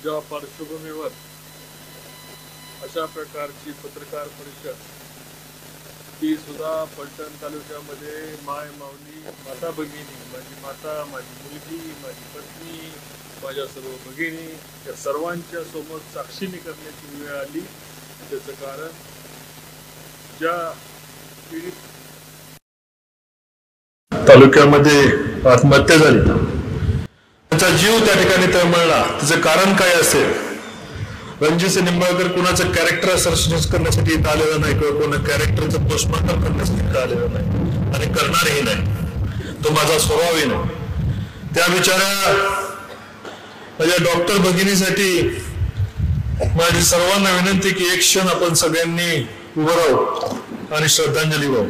ज्या पार्श्वभूमीवर अशा प्रकारची पत्रकार परिषद ती सुद्धा फलटण तालुक्यामध्ये माय माऊली माता भगिनी, माझी माता, माझी मुलगी, माझी पत्नी, माझ्या सर्व भगिनी या सर्वांच्या समोर साक्षीने करण्याची वेळ आली। त्याचं कारण ज्या पीडित तालुक्यामध्ये आत्महत्या झाली, त्यांचा जीव त्या ठिकाणी तळमळला, त्याचं कारण काय असेल? रणजितसिंह निंबाळकर कुणाचं कॅरेक्टर असर्शन्स करण्यासाठी इथं आलेला नाही किंवा कोणा कॅरेक्टरचं पोस्टमॉर्टम करण्यासाठी इथं आलेलं नाही आणि करणारही नाही, तो माझा स्वभावही नाही। त्या बिचाऱ्या माझ्या डॉक्टर भगिनीसाठी माझी सर्वांना विनंती की एक क्षण आपण सगळ्यांनी उभं राहू आणि श्रद्धांजली वाहू।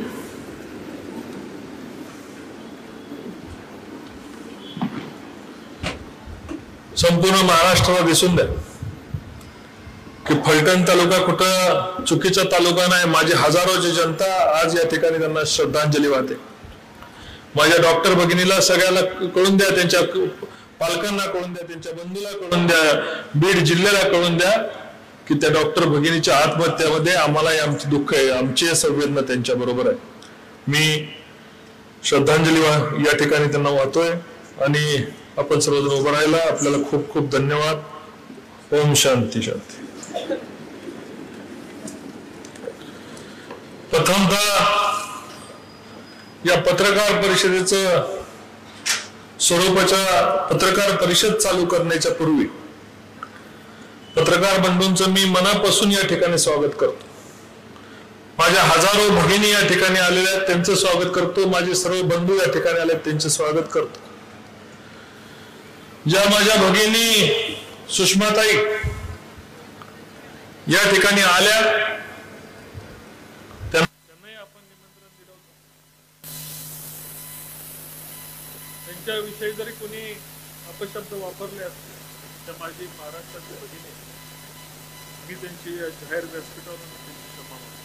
संपूर्ण महाराष्ट्राला दिसून द्या की फलटण तालुका कुठं चुकीचा तालुका नाही। माझी हजारोची जनता आज या ठिकाणी त्यांना श्रद्धांजली वाहते। माझ्या डॉक्टर भगिनीला सगळ्याला कळून द्या, त्यांच्या पालकांना कळून द्या, त्यांच्या बंधूला कळून द्या, बीड जिल्ह्याला कळून द्या की त्या डॉक्टर भगिनीच्या आत्महत्यामध्ये आम्हालाही आमचं दुःख आहे, आमची संवेदना त्यांच्या बरोबर आहे। मी श्रद्धांजली या ठिकाणी त्यांना वाहतोय आणि आपण सर्वजण उभं राहिला, आपल्याला खूप खूप धन्यवाद। ओम शांती शांती। प्रथमतः या पत्रकार परिषदेचं स्वरूपाच्या पत्रकार परिषद चालू करण्याच्या पूर्वी पत्रकार बंधूंचं मी मनापासून या ठिकाणी स्वागत करतो। माझ्या हजारो भगिनी या ठिकाणी आलेल्या आहेत, त्यांचं स्वागत करतो। माझे सर्व बंधू या ठिकाणी आले, त्यांचे स्वागत करतो। ज्या माझ्या भगिनी सुषमाताई या ठिकाणी आल्या, त्यांनाही आपण निमंत्रण दिलं होतं। त्यांच्याविषयी जरी कोणी अपशब्द वापरले असते तर माझी महाराष्ट्राची भगिनी, मी त्यांची जाहीर व्यासपीठावरून त्यांची क्षमा मागतो।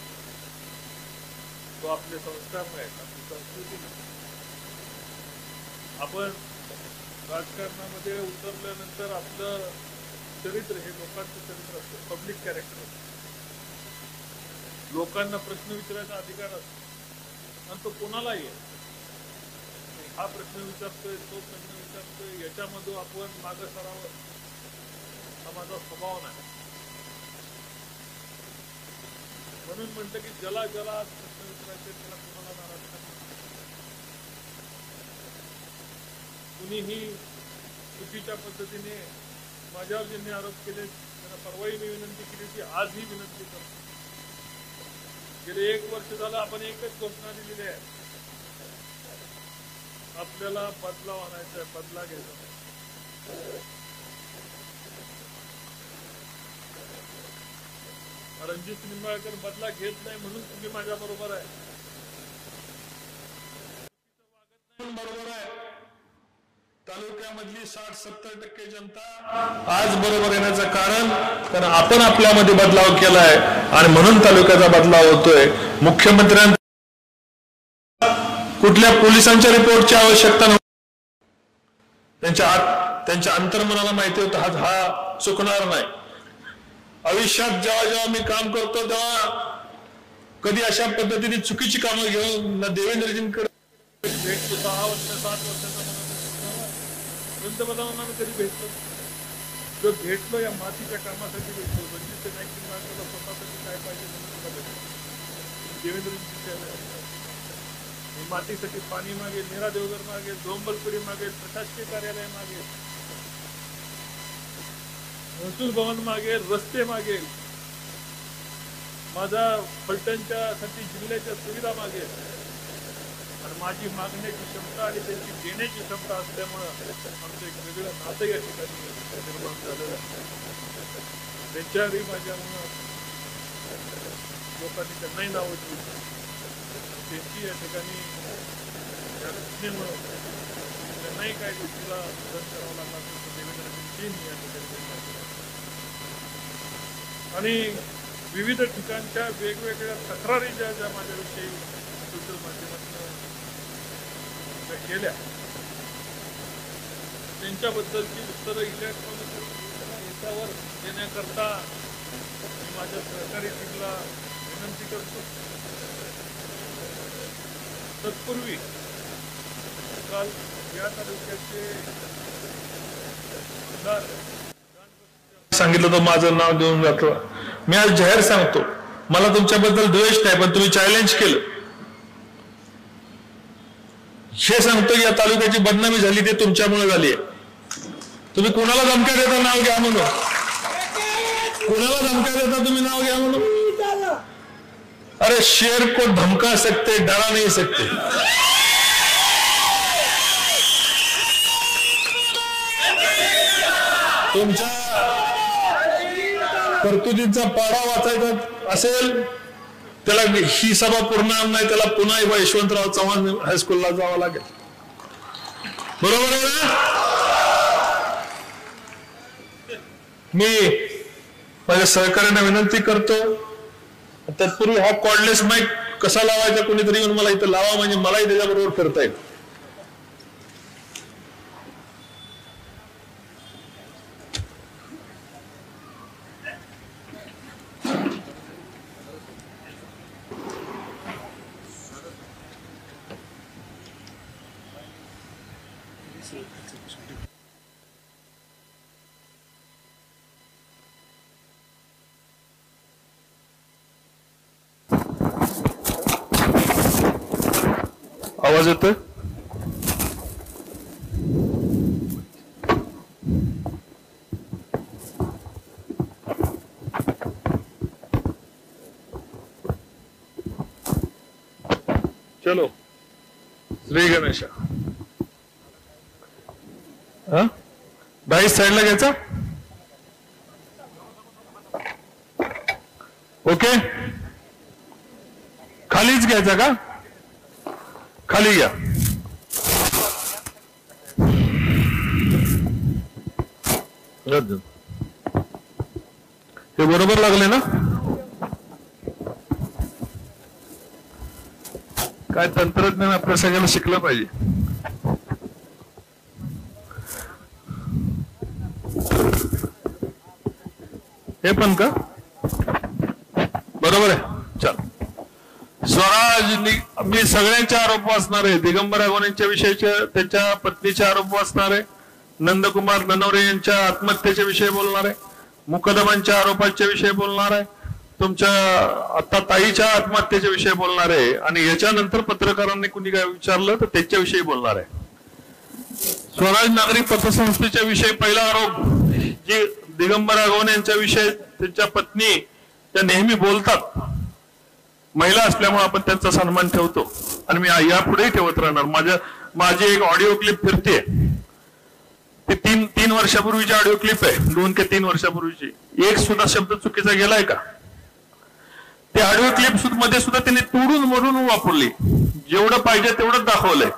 तो आपले संस्कार नाहीत, आपली संस्कृती नाही। आपण राजकारणामध्ये उतरल्यानंतर आपलं चरित्र हे लोकांचं चरित्र असतं, पब्लिक कॅरेक्टर असतं। लोकांना प्रश्न विचारायचा अधिकार असतो आणि तो कोणालाही आहे। हा प्रश्न विचारतोय, तो प्रश्न विचारतोय, याच्यामध्ये आपण मागं सरावं हा माझा स्वभाव नाही। म्हणून म्हणतं की ज्याला ज्याला प्रश्न विचारायचे त्याला कोणाला नाराज करणार। कुणीही चुकीच्या पद्धतीने माझ्यावर ज्यांनी आरोप केले त्यांना परवाही मी विनंती केली होती, आजही विनंती करतो। गेले 1 वर्ष झालं आपण एकच घोषणा दिलेली आहे, आपल्याला बदलाव आणायचा आहे, बदला घ्यायचा आहे। रणजित निंबाळकर बदला घेत नाही म्हणून तुम्ही माझ्या बरोबर आहे, बरोबर आहे। तालुक्यामधली 60-70% जनता आज बरोबर येण्याचं कारण आपण आपल्यामध्ये बदलाव केलाय आणि म्हणून तालुक्याचा बदलाव होतोय। मुख्यमंत्र्यांना कुठल्या पोलिसांच्या रिपोर्टची आवश्यकता नव्हती, त्यांच्या अंतर्मनाला माहिती होतं हा चुकणार नाही। आयुष्यात जेव्हा जेव्हा मी काम करतो तेव्हा कधी अशा पद्धतीने चुकीची कामं घेऊन ना देवेंद्रजींकडे भेटतो। 6 वर्ष 7 वर्षाचा पंतप्रधानांना कधी भेटलो, जो भेटलो या मातीच्या कामासाठी भेटलो। रणजित नाईक निंबाळकरला स्वतःसाठी काय पाहिजे देवेंद्रजी मातीसाठी पाणी मागेल, नीरा देवघर मागेल, डोंबलपुरी मागेल, प्रशासकीय कार्यालय मागेल, महसूल भवन मागेल, रस्ते मागेल, माझा फलटणच्या साठी जिल्ह्याच्या सुविधा मागेल। आणि माझी मागण्याची क्षमता आणि त्यांची देण्याची क्षमता असल्यामुळे आमचं एक वेगळं नातं या ठिकाणी निर्माण झालेलं आहे। त्यांच्यावरही माझ्यामुळं लोकांनी त्यांनाही नावं ठेवली, त्यांची या ठिकाणी या घटनेमुळं त्यांनाही काही गोष्टीला सहन करावं लागला असं देवेंद्रजींनी या ठिकाणी आणि विविध ठिकाणच्या वेगवेगळ्या तक्रारी ज्या माझ्याविषयी सोशल माध्यमातून केल्या त्यांच्याबद्दलची उत्तरं इलेक्ट्रॉनिक त्यावर देण्याकरता मी माझ्या सहकारी टीमला विनंती करतो. तत्पूर्वी काल या तालुक्याचे सांगितलं तर माझं नाव देऊन जातो. मी आज जाहीर सांगतो, मला तुमच्याबद्दल द्वेष नाही, पण तुम्ही चॅलेंज केलं. हे सांगतो या तालुक्याची बदनामी झाली ते तुमच्यामुळे झाली आहे. तुम्ही कोणाला धमक्या देता नाव घ्या म्हणून? कोणाला धमक्या देता तुम्ही नाव घ्या म्हणून? अरे शेर को धमका सकते, डरा नहीं सकते. तुमच्या कर्तुतीचा पाढा वाचायचा असेल त्याला ही सभा पूर्ण नाही, त्याला पुन्हा यशवंतराव चव्हाण हायस्कूलला जावं लागेल. बरोबर आहे ना? मी माझ्या सहकार्यांना विनंती करतो, तत्पूर्वी हा कॉर्डलेस माईक कसा लावायचा कोणीतरी येऊन मला इथं लावा, म्हणजे मलाही त्याच्याबरोबर फिरता येईल. आवाज येतोय? चलो श्री गणेशा. डाईस साईडला घ्यायचा. ओके, खालीच घ्यायचा का? खाली घ्या. हे बरोबर लागले ना? काय तंत्रज्ञान आपल्या सगळ्याला शिकलं पाहिजे. हे पण का बरोबर आहे? चल. स्वराज, मी सगळ्यांचे आरोप वाचणार आहे. दिगंबर अगोनेंच्या विषयीचे, त्याच्या पत्नीचे आरोप वाचणार आहे. नंदकुमार ननवरे यांच्या आत्महत्येच्या विषयी बोलणार आहे. मुकदमांच्या आरोपाच्या विषयी बोलणार आहे. तुमच्या आता ताईच्या आत्महत्येच्या विषयी बोलणार आहे. आणि याच्यानंतर पत्रकारांनी कुणी काय विचारलं तर त्याच्याविषयी बोलणार आहे. स्वराज नागरी पतसंस्थेच्या विषयी पहिला आरोप, जे दिगंबर अगोने यांच्या विषयी, त्यांच्या पत्नी त्या नेहमी बोलतात. महिला असल्यामुळे आपण त्यांचा सन्मान ठेवतो आणि मी यापुढेही ठेवत राहणार. माझी एक ऑडिओ क्लिप फिरते, ती तीन वर्षापूर्वीची ऑडिओ क्लिप आहे. 2 ते 3 वर्षापूर्वीची. एक सुद्धा शब्द चुकीचा गेलाय का? ते ऑडिओ क्लिप मध्ये सुद्धा त्यांनी तोडून मोडून वापरली. जेवढं पाहिजे तेवढंच दाखवलंय.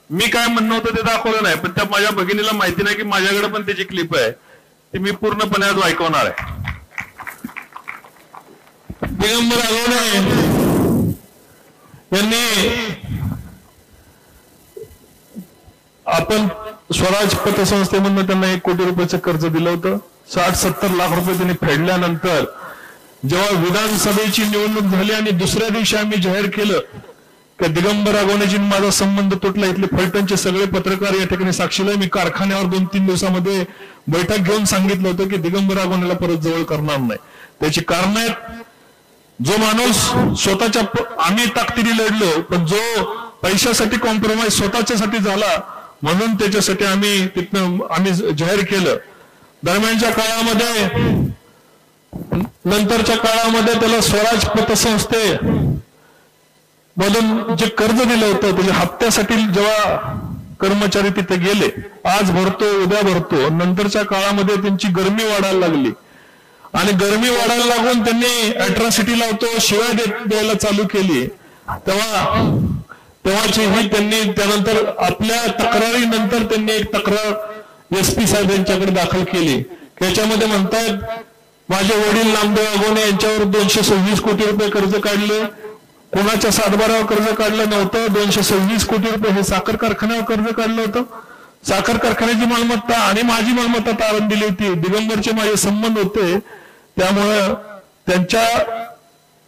मी काय म्हणणं होतं ते दाखवलं नाही, पण त्या माझ्या भगिनीला माहिती नाही की माझ्याकडे पण त्याची क्लिप आहे. ती मी पूर्णपणे आज ऐकवणार आहे. दिगंबर अगोने यांनी आपण स्वराज पतसंस्थेमधून त्यांना 1 कोटी रुपयाचं कर्ज दिलं होतं. 60-70 लाख रुपये त्यांनी फेडल्यानंतर जेव्हा विधानसभेची निवडणूक झाली आणि दुसऱ्या दिवशी आम्ही जाहीर केलं की दिगंबर अगोनेजी माझा संबंध तुटला, इथले फलटणचे सगळे पत्रकार या ठिकाणी साक्षीला, मी कारखान्यावर 2-3 दिवसामध्ये बैठक घेऊन सांगितलं होतं की दिगंबर अगोनेला परत जवळ करणार नाही. त्याची कारण आहेत, जो माणूस स्वतःच्या, आम्ही ताकदीने लढलो, पण जो पैशासाठी कॉम्प्रोमाइज स्वतःच्यासाठी झाला, म्हणून त्याच्यासाठी आम्ही जाहीर केलं. दरम्यानच्या काळामध्ये, नंतरच्या काळामध्ये त्याला स्वराज पतसंस्थे मधून जे कर्ज दिलं होतं त्याच्या हप्त्यासाठी जेव्हा कर्मचारी तिथे गेले, आज भरतो उद्या भरतो, नंतरच्या काळामध्ये त्यांची गरमी वाढायला लागली आणि गरमी वाढायला लागून त्यांनी अॅट्रॉसिटी लावतो, शिवाय द्यायला चालू केली. तेव्हाची ही त्यांनी त्यानंतर आपल्या तक्रारीनंतर त्यांनी एक तक्रार SP साहेब यांच्याकडे दाखल केली. त्याच्यामध्ये म्हणतात माझे वडील नामदेव अगोने यांच्यावर 226 कोटी रुपये कर्ज काढले. कोणाच्या सातबारावर कर्ज काढलं नव्हतं. 226 कोटी रुपये हे साखर कारखान्यावर कर्ज काढलं होतं. साखर कारखान्याची मालमत्ता आणि माझी मालमत्ता तारण दिली होती. दिगंबरचे माझे संबंध होते, त्यामुळं त्यांच्या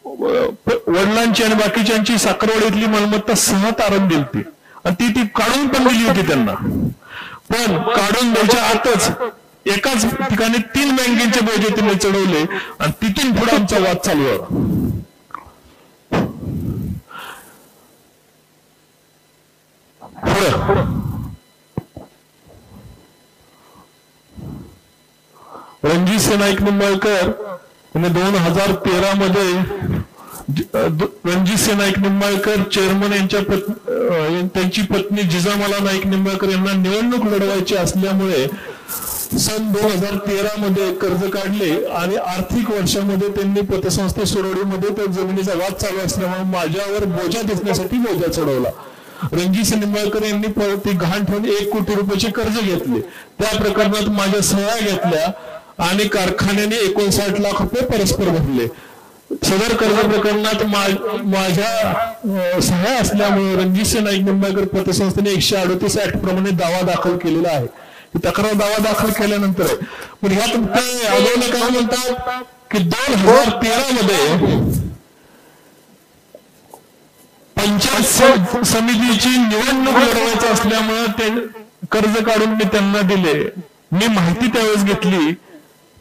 वडिलांची आणि बाकीच्यांची साखरवाडीतली मालमत्ता सह तारण दिली होती आणि ती काढून पण दिली होती त्यांना. पण काढून द्यायच्या आतच एकाच ठिकाणी 3 बँकेचे बोजे त्यांनी चढवले आणि तिथून पुढे आमचा वाद चालू झाला. रणजित नाईक निंबाळकर यांनी 2013 मध्ये रणजित नाईक निंबाळकर चेअरमन त्यांची पत्नी जिजामाला नाईक निंबाळकर यांना निवडणूक लढवायची असल्यामुळे सन 2013 मध्ये कर्ज काढले आणि आर्थिक वर्षामध्ये त्यांनी पतसंस्थे सुरवडीमध्ये त्या जमिनीचा वाद चालू असल्यामुळे माझ्यावर बोजा दिसण्यासाठी बोजा चढवला. रणजित निंबाळकर यांनी ती गहाण ठेवून 1 कोटी रुपयाचे कर्ज घेतले. त्या प्रकरणात माझ्या सह्या घेतल्या आणि कारखान्याने 59 लाख रुपये परस्पर भरले. सदर कर्ज प्रकरणात माझ्या सह्या असल्यामुळे रणजित नाईक निंबाळकर पतसंस्थेने 138 ऍक्ट प्रमाणे दावा दाखल केलेला आहे. तक्रार दावा दाखल केल्यानंतर पण ह्यात आंदोलन काय म्हणतात की 2013 मध्ये पंचायत समितीची निवडणूक लढवायची असल्यामुळे ते कर्ज काढून मी त्यांना दिले. मी माहिती त्यावेळेस घेतली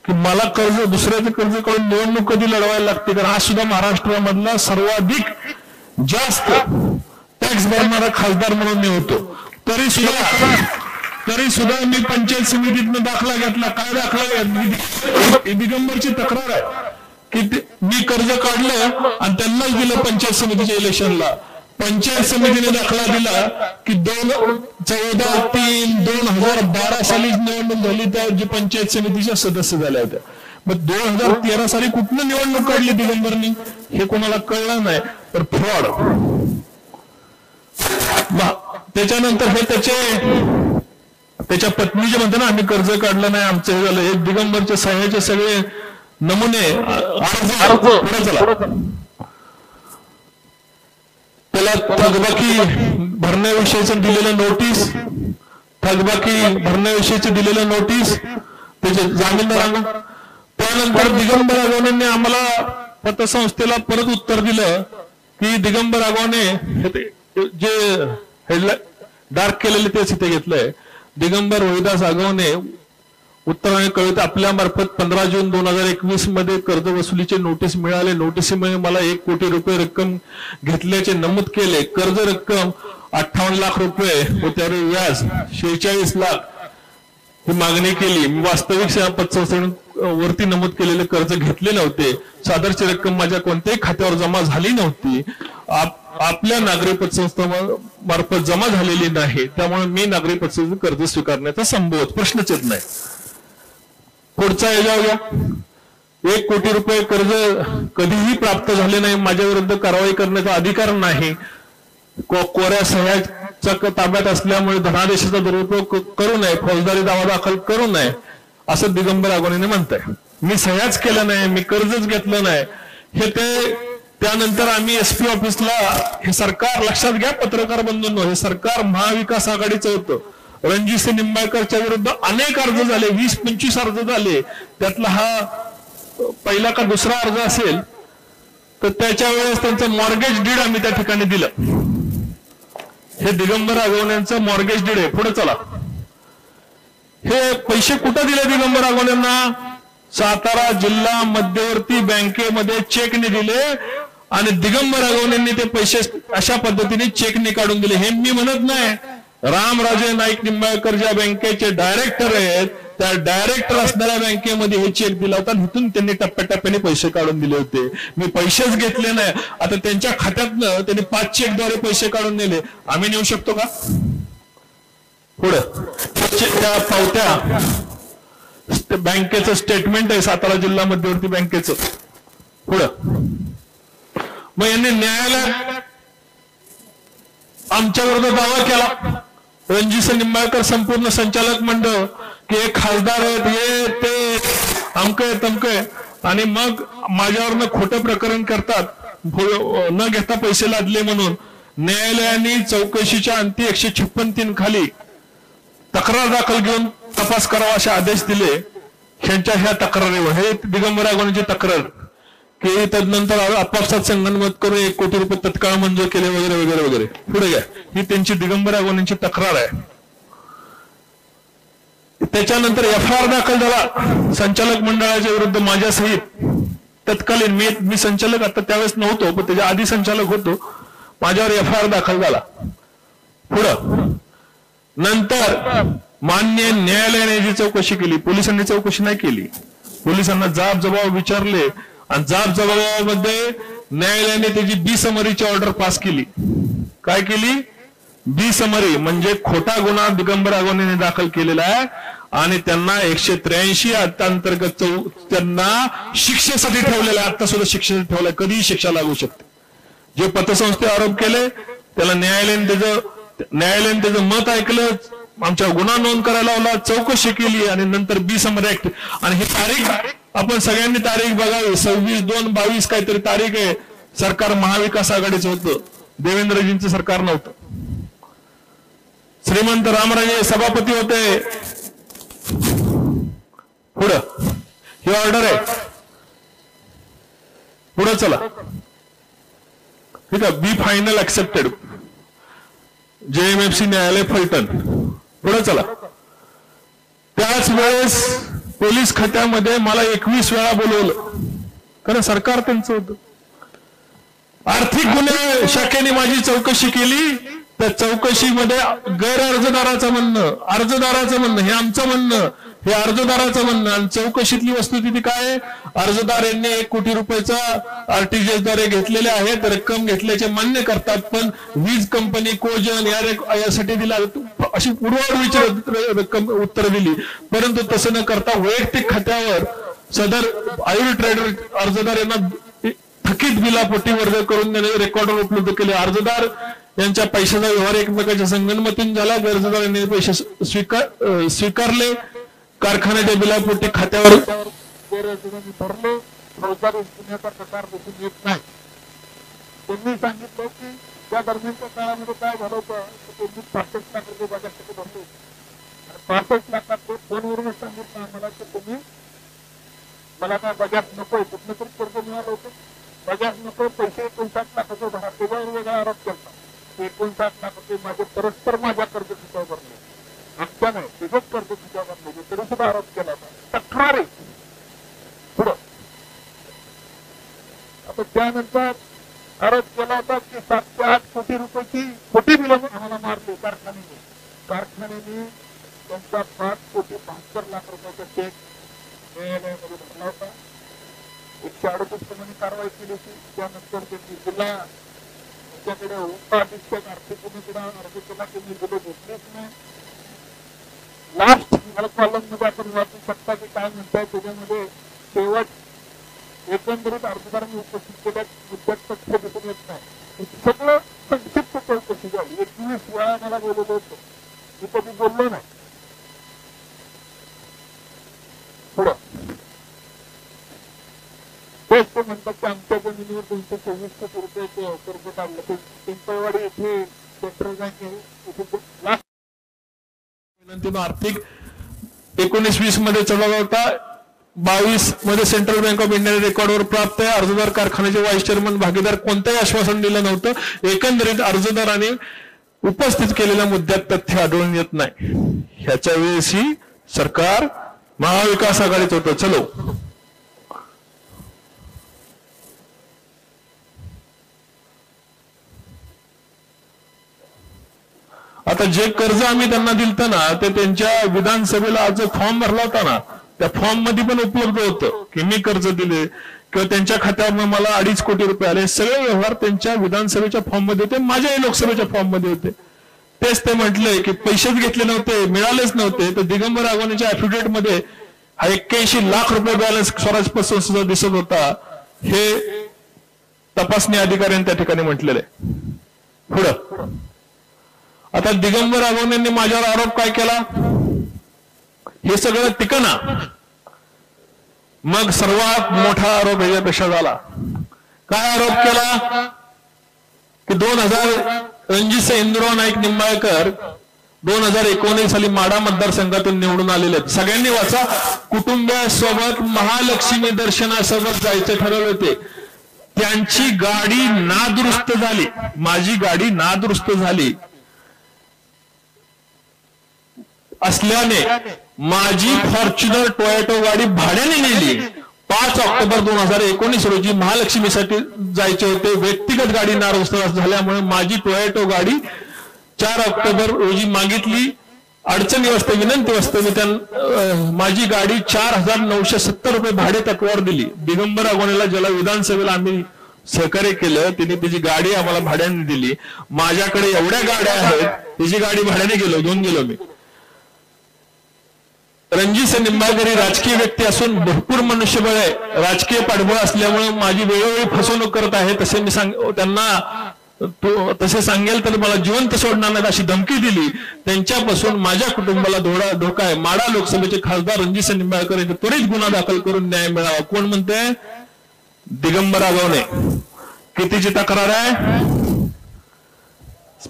की मला कर्ज दुसऱ्याचं कर्ज काढून निवडणूक कधी लढवायला लागते, कारण आज सुद्धा महाराष्ट्रामधला सर्वाधिक जास्त टॅक्स भरणारा खासदार म्हणून मी होतो. तरी सुद्धा मी पंचायत समितीतनं दाखला घेतला. काय दाखला घेतला? दिगंबरची तक्रार आहे की मी कर्ज काढलं आणि त्यांनाच दिलं पंचायत समितीच्या इलेक्शनला. पंचायत समितीने दाखला दिला की 14/3/2012 साली निवडणूक झाली, त्या जे पंचायत समितीच्या सदस्य झाल्या होत्या. मग 2013 साली कुठनं निवडणूक काढली दिगंबरनी हे कोणाला कळलं नाही. तर फ्रॉड. त्याच्यानंतर हे त्याच्या पत्नीचे म्हणते ना आम्ही कर्ज काढलं नाही, आमचं हे झालं. हे दिगंबरच्या सह्याचे सगळे नमुने त्याला थकबाकी भरण्याविषयीचं दिलेलं नोटीस, दिलेलं नोटीस, त्याचे जामीनदार. त्यानंतर दिगंबर आगवणेंनी आम्हाला पतसंस्थेला परत उत्तर दिलं की दिगंबर आगवणे जे डार्क केलेले तेच इथे घेतलंय. दिगंबर रोहिदास आगवणे उत्तराने कळवित आपल्या मार्फत 15 जून 2021 मध्ये कर्ज वसुलीचे नोटीस मिळाले. नोटीसीमध्ये मला 1 कोटी रुपये रक्कम घेतल्याचे नमूद केले. कर्ज रक्कम 58 लाख रुपये व त्यावर व्याज 46 लाख ही मागणी केली. मी वास्तविक सेवा पतसंस्थेवरती नमूद केलेले कर्ज घेतले नव्हते. सादरची रक्कम माझ्या कोणत्याही खात्यावर जमा झाली नव्हती. आपल्या नागरी पतसंस्था मार्फत जमा झालेली नाही, त्यामुळे मी नागरी पतसंस्थे कर्ज स्वीकारण्याचा संभवत प्रश्नच येत नाही. पुढचा याच्यावर घ्या. 1 कोटी रुपये कर्ज कधीही प्राप्त झाले नाही. माझ्या विरुद्ध कारवाई करण्याचा अधिकार नाही. कोऱ्या सह्याच्या ताब्यात असल्यामुळे धनादेशाचा दुरुपयोग करू नये, फौजदारी दावा दाखल करू नये असं दिगंबर आगवणेने म्हणताय. मी सह्याच केलं नाही, मी कर्जच घेतलं नाही हे ते. त्यानंतर आम्ही एसपी ऑफिसला, हे सरकार लक्षात घ्या पत्रकार बंधूंनो, हे सरकार महाविकास आघाडीचं होतं. रणजित निंबाळकरच्या विरुद्ध अनेक अर्ज झाले, 20-25 अर्ज झाले. त्यातला हा पहिला का दुसरा अर्ज असेल. तर त्याच्या वेळेस त्यांचं मॉर्गेज डीड आम्ही त्या ठिकाणी दिलं. हे दिगंबर आगवणेंचं मॉर्गेज डीड आहे. पुढे चला. हे पैसे कुठं दिले दिगंबर आगवणेंना? सातारा जिल्हा मध्यवर्ती बँकेमध्ये चेकने दिले आणि दिगंबर आगवणेंनी ते पैसे अशा पद्धतीने चेकने काढून दिले. हे मी म्हणत नाही. रामराजे नाईक निंबाळकर ज्या बँकेचे डायरेक्टर आहेत, त्या डायरेक्टर असणाऱ्या बँकेमध्ये हे चेक दिला होता. तिथून त्यांनी टप्प्याटप्प्याने पैसे काढून दिले होते. मी पैसेच घेतले नाही. आता त्यांच्या खात्यातनं त्यांनी 5 चेकद्वारे पैसे काढून नेले. आम्ही नेऊ शकतो का? पुढं त्या पावत्या बँकेचं स्टेटमेंट आहे, सातारा जिल्हा मध्यवर्ती बँकेचं. पुढं मग यांनी न्यायालयात आमच्या विरोधात दावा केला. रणजित निंबाळकर संपूर्ण संचालक मंडळ की हे खासदार आहेत, हे ते अमकय तमकय, आणि मग माझ्यावरनं खोटं प्रकरण करतात, न घेता पैसे लादले म्हणून न्यायालयाने चौकशीच्या अंती 156(3) खाली तक्रार दाखल घेऊन तपास करावा असे आदेश दिले. ह्यांच्या ह्या तक्रारीवर हे दिगंबर अगवणेंची तक्रार की तदनंतर आपापसात संगनमत करून 1 कोटी रुपये तत्काळ मंजूर केले वगैरे वगैरे वगैरे. पुढे घ्या. ही त्यांची दिगंबर अगवणेंची तक्रार आहे. त्याच्यानंतर FIR दाखल झाला संचालक मंडळाच्या विरुद्ध माझ्यासहित. तत्कालीन मी संचालक आता त्यावेळेस नव्हतो, पण त्याच्या आधी संचालक होतो. माझ्यावर FIR दाखल झाला. पुढं नंतर मान्य न्यायालयाने याची चौकशी केली. पोलिसांनी चौकशी नाही केली. पोलिसांना जाब जबाब विचारले आणि जाब जबाबामध्ये न्यायालयाने त्याची बिसमरीची ऑर्डर पास केली. काय केली? बिसमरी म्हणजे खोटा गुन्हा दिगंबर अगवणेंनी दाखल केलेला आहे आणि त्यांना 183 अंतर्गत त्यांना शिक्षेसाठी ठेवलेला आहे. आता सुद्धा शिक्षेसाठी ठेवलाय. कधीही शिक्षा लागू शकते. जे पतसंस्थे आरोप केले त्याला न्यायालयाने त्याचं मत ऐकलं, आमच्या गुन्हा नोंद करायला लावला, चौकशी केली आणि नंतर बिसमरी ऍक्ट. आणि ही तारीख आपण सगळ्यांनी तारीख बघावी. 26/2/22 काहीतरी तारीख आहे. सरकार महाविकास आघाडीचं होतं, देवेंद्रजींचं सरकार नव्हतं. श्रीमंत रामराजे सभापती होते. पुढं ही ऑर्डर आहे. पुढं चला. ठीक आहे. बी फायनल ऍक्सेप्टेड. JMFC न्यायालय फलटण. पुढे चला. त्याच वेळेस पोलीस खात्यामध्ये मला 21 वेळा बोलवलं, कारण सरकार त्यांचं होतं. आर्थिक गुन्हे शाखेने माझी चौकशी केली. त्या चौकशीमध्ये गैर अर्जदाराचं म्हणणं हे आमचं म्हणणं, हे अर्जदाराचं म्हणणं आणि चौकशीतली वस्तुस्थिती काय? अर्जदार यांनी 1 कोटी रुपयाचा RTGS द्वारे घेतलेले आहेत. रक्कम घेतल्याचे मान्य करतात, पण वीज कंपनी कोजन यासाठी दिला अशी पूर्वावर रक्कम उत्तर दिली. परंतु तसं न करता वैयक्तिक खात्यावर सदर आयुर ट्रेडर अर्जदार यांना थकीत बिलापोटी वर्ग करून देणे रेकॉर्डर उपलब्ध केले. अर्जदार यांच्या पैशाचा व्यवहार एकमेकांच्या संगनमतीने झाला. अर्जदार यांनी पैसे स्वीकारले. कारखान्याच्या बिलापोटी खात्यावर भरले. फौजदारी गुन्ह्याचा प्रकार दिसून येत नाही. त्यांनी सांगितलं की त्या दरम्यानच्या काळामध्ये काय झालं होतं, त्यांनी 65 लाख रुपये बजाजसाठी भरले आणि 65 लाखात ते फोनवरूनच सांगितलं आम्हाला की तुम्ही मला काय बजाज नकोय, कुठलं तरी कर्ज मिळालं होतं, बजाज नको, पैसे 59 लाखाचे भरा. त्याच्यावर वेगळा आरोप केला. 59 लाख रुपये माझे परस्पर माझ्या कर्ज खिशावर भरले. आमच्या नाही, तिथेच कर्ज खिशावर भरले, तरी सुद्धा आरोप केला होता. तक्रारी. पुढं आता त्यानंतर आरोप केला होता की 7 ते 8 कोटी रुपयाची खोटी बिलं आम्हाला मारली कारखान्याने त्यांचा 5,72 लाख रुपयाचा चेक न्यायालयामध्ये भरला होता. 138 प्रमाणे कारवाई केली होती. त्यानंतर त्यांनी जिल्हा त्यांच्याकडे उपाधीक्षक आर्थिक गुन्हेकडे अर्ज केला. त्यांनी बिलं घेतलीच नाही. लास्ट कॉलम मध्ये आपण वाचू शकता की काय म्हणताय त्याच्यामध्ये. शेवट एकंदरीत अर्जदारांनी उपस्थित केल्या मुद्द्यात तथ्य दिसून येत नाही. सगळं संक्षिप्त चौकशी झाली. 21 वेळा मला बोलवलं होतं, मी कधी बोललो नाही. पुढं तेच ते म्हणतात की आमच्या जमिनीवर 224 कोटी रुपयाचे कर्ज काढलं. पिंपळवाडी येथे सेंट्रल बँक लास्ट विनंतीनं आर्थिक 19-20 मध्ये चढवला होता. 22 मध्ये सेंट्रल बँक ऑफ इंडियाने रेकॉर्डवर प्राप्त आहे. अर्जदार कारखान्याचे व्हाईस चेअरमन भागीदार कोणतेही आश्वासन दिलं नव्हतं. एकंदरीत अर्जदाराने उपस्थित केलेल्या मुद्द्यात तथ्य आढळून येत नाही. ह्याच्या वेळेसही सरकार महाविकास आघाडीत होतं. चलो आता जे कर्ज आम्ही त्यांना दिलतं ना, ते त्यांच्या विधानसभेला आज फॉर्म भरला होता ना, त्या फॉर्म मध्ये पण उपलब्ध होतं की मी कर्ज दिले किंवा त्यांच्या खात्यावर मला 2.5 कोटी रुपये आले. सगळे व्यवहार त्यांच्या विधानसभेच्या फॉर्म मध्ये होते, माझ्याही लोकसभेच्या फॉर्म मध्ये होते. तेच ते म्हटलंय की पैसेच घेतले नव्हते, मिळालेच नव्हते. तर दिगंबर अगवणेच्या ऍफिडेव्हिट मध्ये हा 81 लाख रुपये बॅलन्स स्वराजपासून सुद्धा दिसत होता. हे तपासणी अधिकाऱ्यांनी त्या ठिकाणी म्हटलेलं आहे. पुढं आता दिगंबर अगवणेंनी माझ्यावर आरोप काय केला, हे सगळं टिकना. मग सर्वात मोठा आरोप याच्यापेक्षा झाला. काय आरोप केला की 2000 रणजित इंदुराव नाईक निंबाळकर 2019 साली माढा मतदारसंघातून निवडून आलेले आहेत. सगळ्यांनी वाचा. कुटुंबियासोबत महालक्ष्मी दर्शनासोबत जायचे ठरवले होते. त्यांची गाडी नादुरुस्त झाली, माझी गाडी नादुरुस्त झाली असल्याने माझी फॉर्च्युनर टोयोटो गाडी भाड्याने नेली. 5 ऑक्टोबर 2019 रोजी महालक्ष्मीसाठी जायचे होते. व्यक्तिगत गाडी नादुरुस्त झाल्यामुळे माझी टोयोटो गाडी 4 ऑक्टोबर रोजी मागितली. अडचणी असते, विनंती असते. मी माझी गाडी 4,970 रुपये भाडे तत्वावर दिली. दिगंबर अगोनेला, ज्याला विधानसभेला आम्ही सहकार्य केलं, तिने त्याची गाडी आम्हाला भाड्याने दिली. माझ्याकडे एवढ्या गाड्या आहेत, त्याची गाडी भाड्याने घेऊन गेलो मी. रणजित निंबाळकर ही राजकीय व्यक्ती असून भरपूर मनुष्यबळ आहे, राजकीय पाठबळ असल्यामुळे माझी वेळोवेळी फसवणूक करत आहे. तसे मी त्यांना तसे सांगेल तर मला जिवंत सोडणार नाही अशी धमकी दिली. त्यांच्यापासून माझ्या कुटुंबाला धोका आहे. माढा लोकसभेचे खासदार रणजित निंबाळकर यांचे त्वरित गुन्हा दाखल करून न्याय मिळावा. कोण म्हणते? दिगंबर अगवणे. कितीची तक्रार आहे?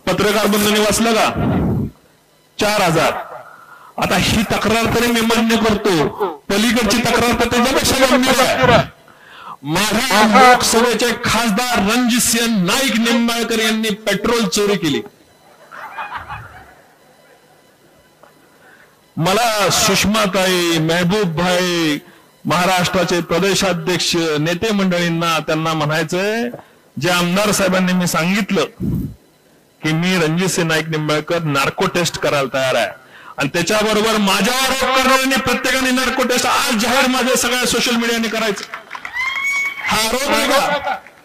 पत्रकार बंधूंनी वाचलं का? 4,000. आता ही तक्रार तरी मी मान्य करतो, पलीकडची तक्रार तर त्याच्यापेक्षा गंभीर आहे. माढा लोकसभेचे खासदार रणजितसिंह नाईक निंबाळकर यांनी पेट्रोल चोरी केली. मला सुषमाताई, महबूब भाई, महाराष्ट्राचे प्रदेशाध्यक्ष, नेते मंडळींना त्यांना म्हणायचंय, जे आमदार साहेबांनी मी सांगितलं की मी रणजितसिंह नाईक निंबाळकर नार्को टेस्ट करायला तयार आहे, आणि त्याच्याबरोबर माझ्यावर आरोप करणाऱ्यांनी प्रत्येकाने नार्को टेस्ट आज जाहीर माझ्या सगळ्या सोशल मीडियाने करायचं. हा आरोप आहे का?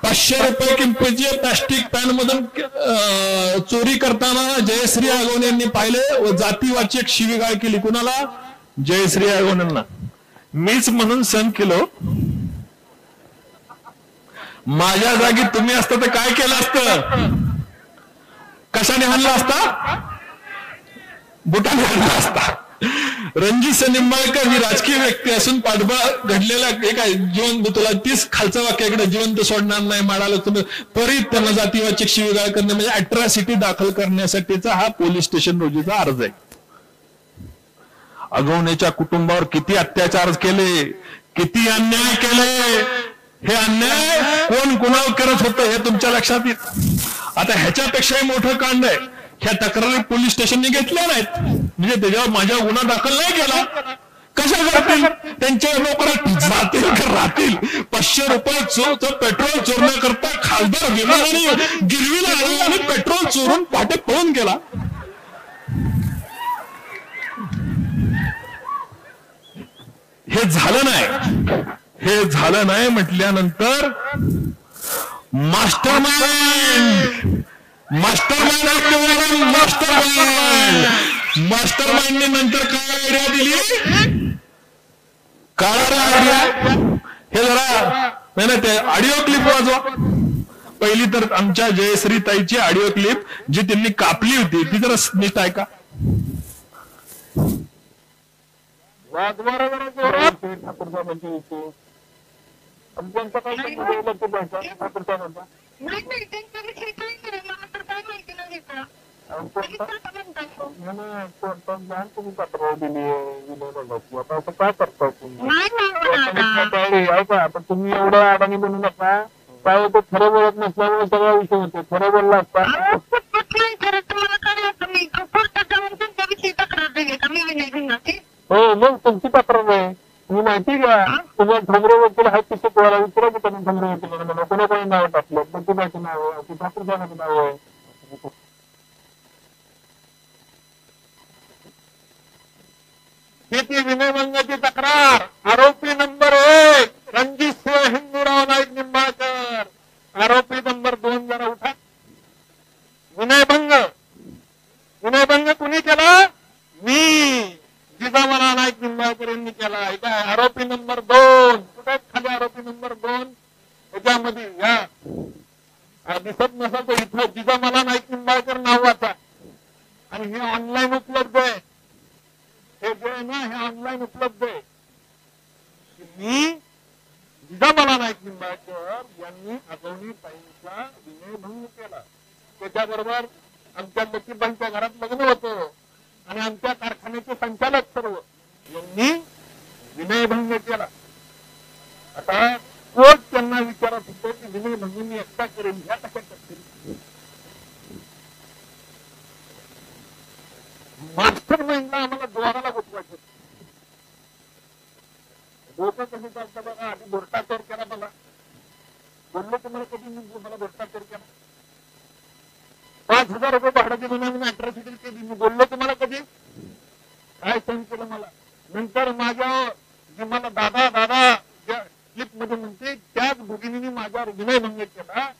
500 रुपये किमतीचे प्लास्टिक पॅन मधून चोरी करताना जयश्री अगवणे यांनी पाहिले व जातीवाचक शिवीगाळ केली. कुणाला? जयश्री अगवणेंना. मीच म्हणून सहन केलो. माझ्या जागी तुम्ही असता तर काय केलं असतं? कशाने हाणला असता? बुटाने हाणला असता. रणजित निंबाळकर ही राजकीय व्यक्ती असून पाठबळ घडलेला एक जीवन, तुला 30 खालचं वाक्याकडे जिवंत सोडणार नाही माडाला, तुम्ही त्वरित त्यांना जातीवाचक शिवीगाळ करणे म्हणजे अट्रॉसिटी दाखल करण्यासाठीचा हा पोलीस स्टेशन रोजीचा अर्ज आहे. अगवणेच्या कुटुंबावर किती अत्याचार केले, किती अन्याय केले, हे अन्याय कोण कुणावर करत होतं हे तुमच्या लक्षात येईल. आता ह्याच्यापेक्षाही मोठं कांड आहे. ह्या तक्रारी पोलीस स्टेशनने घेतल्या नाहीत, म्हणजे त्याच्यावर माझ्यावर गुन्हा दाखल नाही केला. कशा करतील? त्यांच्या नोकरात जातील का राहतील? 500 रुपये पेट्रोल चोरण्याकरता खासदार विमानाने गिरवीला आले आणि पेट्रोल चोरून पाटे पळून गेला. हे झालं नाही म्हटल्यानंतर मास्टरमाइंडने नंतर काय आयडिया दिली? काय आयडिया? हे जरा नाही ते ऑडिओ क्लिप वाजवा. पहिली तर आमच्या जयश्री ताईची ऑडिओ क्लिप जी त्यांनी कापली होती ती जरा नीट ऐका. तुम्ही एवढं अडाणी बनू नका. काय तो खरं बोलत नसल्यामुळे सगळा विषय होतो. खरं बोलला असता हो मग तुमची तक्रार आहे. तुम्ही माहिती घ्या, तुम्हाला ठोंबरे वकील आहेत तिथे कोणाला विचारा की त्यांनी ठोंबरे वकील मला कोणाकडे नाव टाकलं, प्रतिभाचं नाव आहे, ठाकूरसाहेबांचं नाव आहे. शेती विनयभंगाची तक्रार, आरोपी नंबर 1 रणजितसिंह हिंदूराव नाईक निंबाळकर. आरोपी नंबर 2 जरा उठा. विनयभंग कुणी केला? मी जिजामाला नाईक निंबाळकर यांनी केला. आरोपी नंबर 2 कुठे? खाली आरोपी नंबर 2 त्याच्यामध्ये या दिसत नसत इथं जिजामाला नाईक निंबाळकर नावाचा, आणि हे ऑनलाईन उपलब्ध आहे. हे जे आहे ना हे ऑनलाईन उपलब्ध आहे. मी जिजामाला नाईक निंबाळकर यांनी अगवणी ताईंचा विनयभंग केला. त्याच्याबरोबर आमच्या लतीबाईंच्या घरात लग्न होतं. आणि आमच्या कारखान्याचे संचालक सर्व यांनी विनयभंग केला. आता कोर्ट त्यांना विचारत होतो की विनयभंग मी एकटा करेन, ह्या कशा करतील. मास्टर माइंडला आम्हाला द्वाराला गुंतवायचं. लोक कसं चालतं बघा, आधी भ्रष्टाचार केला मला, बोललो तुम्हाला कधी मी मला भ्रष्टाचार केला, 5,000 रुपये भाडं दिलं नाही म्हणून अट्रॉसिटी केली, मी बोललो तुम्हाला कधी, काय सहन केलं मला. नंतर माझ्या जे मला दादा दादा ज्या क्लिप मध्ये म्हणते त्याच भगिनीने माझ्यावर विनयभंग केला.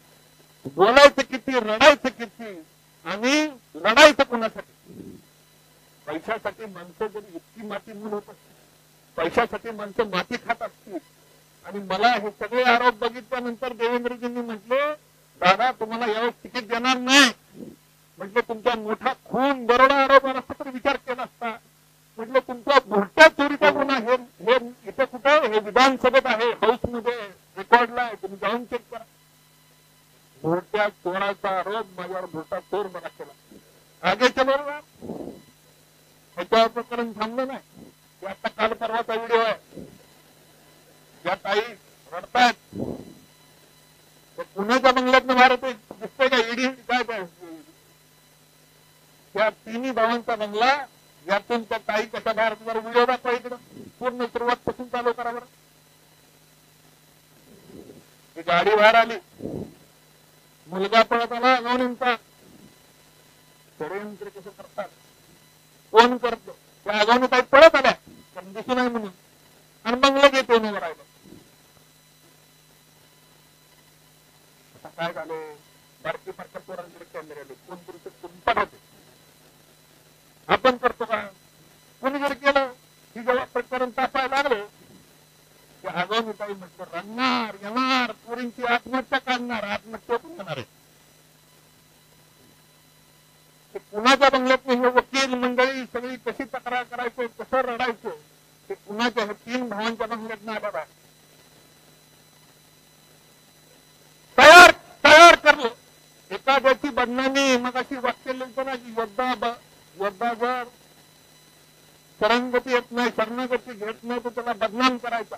बोलायचं किती, रडायचं किती आणि लढायचं कोणासाठी. पैशासाठी माणसं जरी इतकी माती मूल होत असतील, पैशासाठी माणसं माती खात असतील. आणि मला हे सगळे आरोप बघितल्यानंतर देवेंद्रजींनी म्हटले दादा तुम्हाला यावेळेस तिकीट देणार नाही. म्हटलं तुमचा मोठा खून दरोडा आरोप असता तर विचार केला असता. म्हटलं तुमचा भुरट्या चोरीचा गुन्हा हे इथं कुठं, हे विधानसभेत आहे, हाऊस मध्ये रेकॉर्डला आहे, तुम्ही जाऊन चेक करा. भुरट्या चोराचा आरोप माझ्यावर भुरटा चोर मला केला. आगेच्या बरोबर ह्याच्यावर प्रकरण थांबलं नाही. आता काल परवाचा व्हिडिओ आहे, ज्या ताई रडतायत पुण्याच्या बंगल्यातनं बाहेर दिसतंय का, ईडी काय त्या तिन्ही भावांचा बंगला, यातून त्या ताई कशा बाहेर व्हिडिओ दाखवा इकडं, पूर्ण सुरुवात पासून चालू करा बरं. ही गाडी बाहेर आली, मुलगा पळत आला अगवणींचा. षडयंत्र कसं करतात, कोण करतो, त्या अगवणी काही पळत आल्या पण दिसू नाही म्हणून, आणि बंगला घेतो उभं राहिलं. आता काय झालं, बारकी बारक्या पोरांकडे कॅमेरे आले, कोण करू तुमचा होते, आपण करतो का, कोणी जर केलं ही जेव्हा प्रकरण तापायला लागलं ते आगामी काही म्हटलं रंगणार येणार, पोरींची आत्महत्या काढणार, आत्महत्या पण येणार आहे. पुण्याच्या बंगल्यात हे वकील मंडळी सगळी कशी तक्रार करायचं, कसं रडायचं, ते पुण्याच्या हे 3 भावांच्या बंगल्यात आलेला आहे. तयार तयार करलो एखाद्याची बदनामी. मग अशी वाक्य लिहितो ना की योद्धा जर शरणगती येत नाही, शरणागती घेत नाही तर त्याला बदनाम करायचा.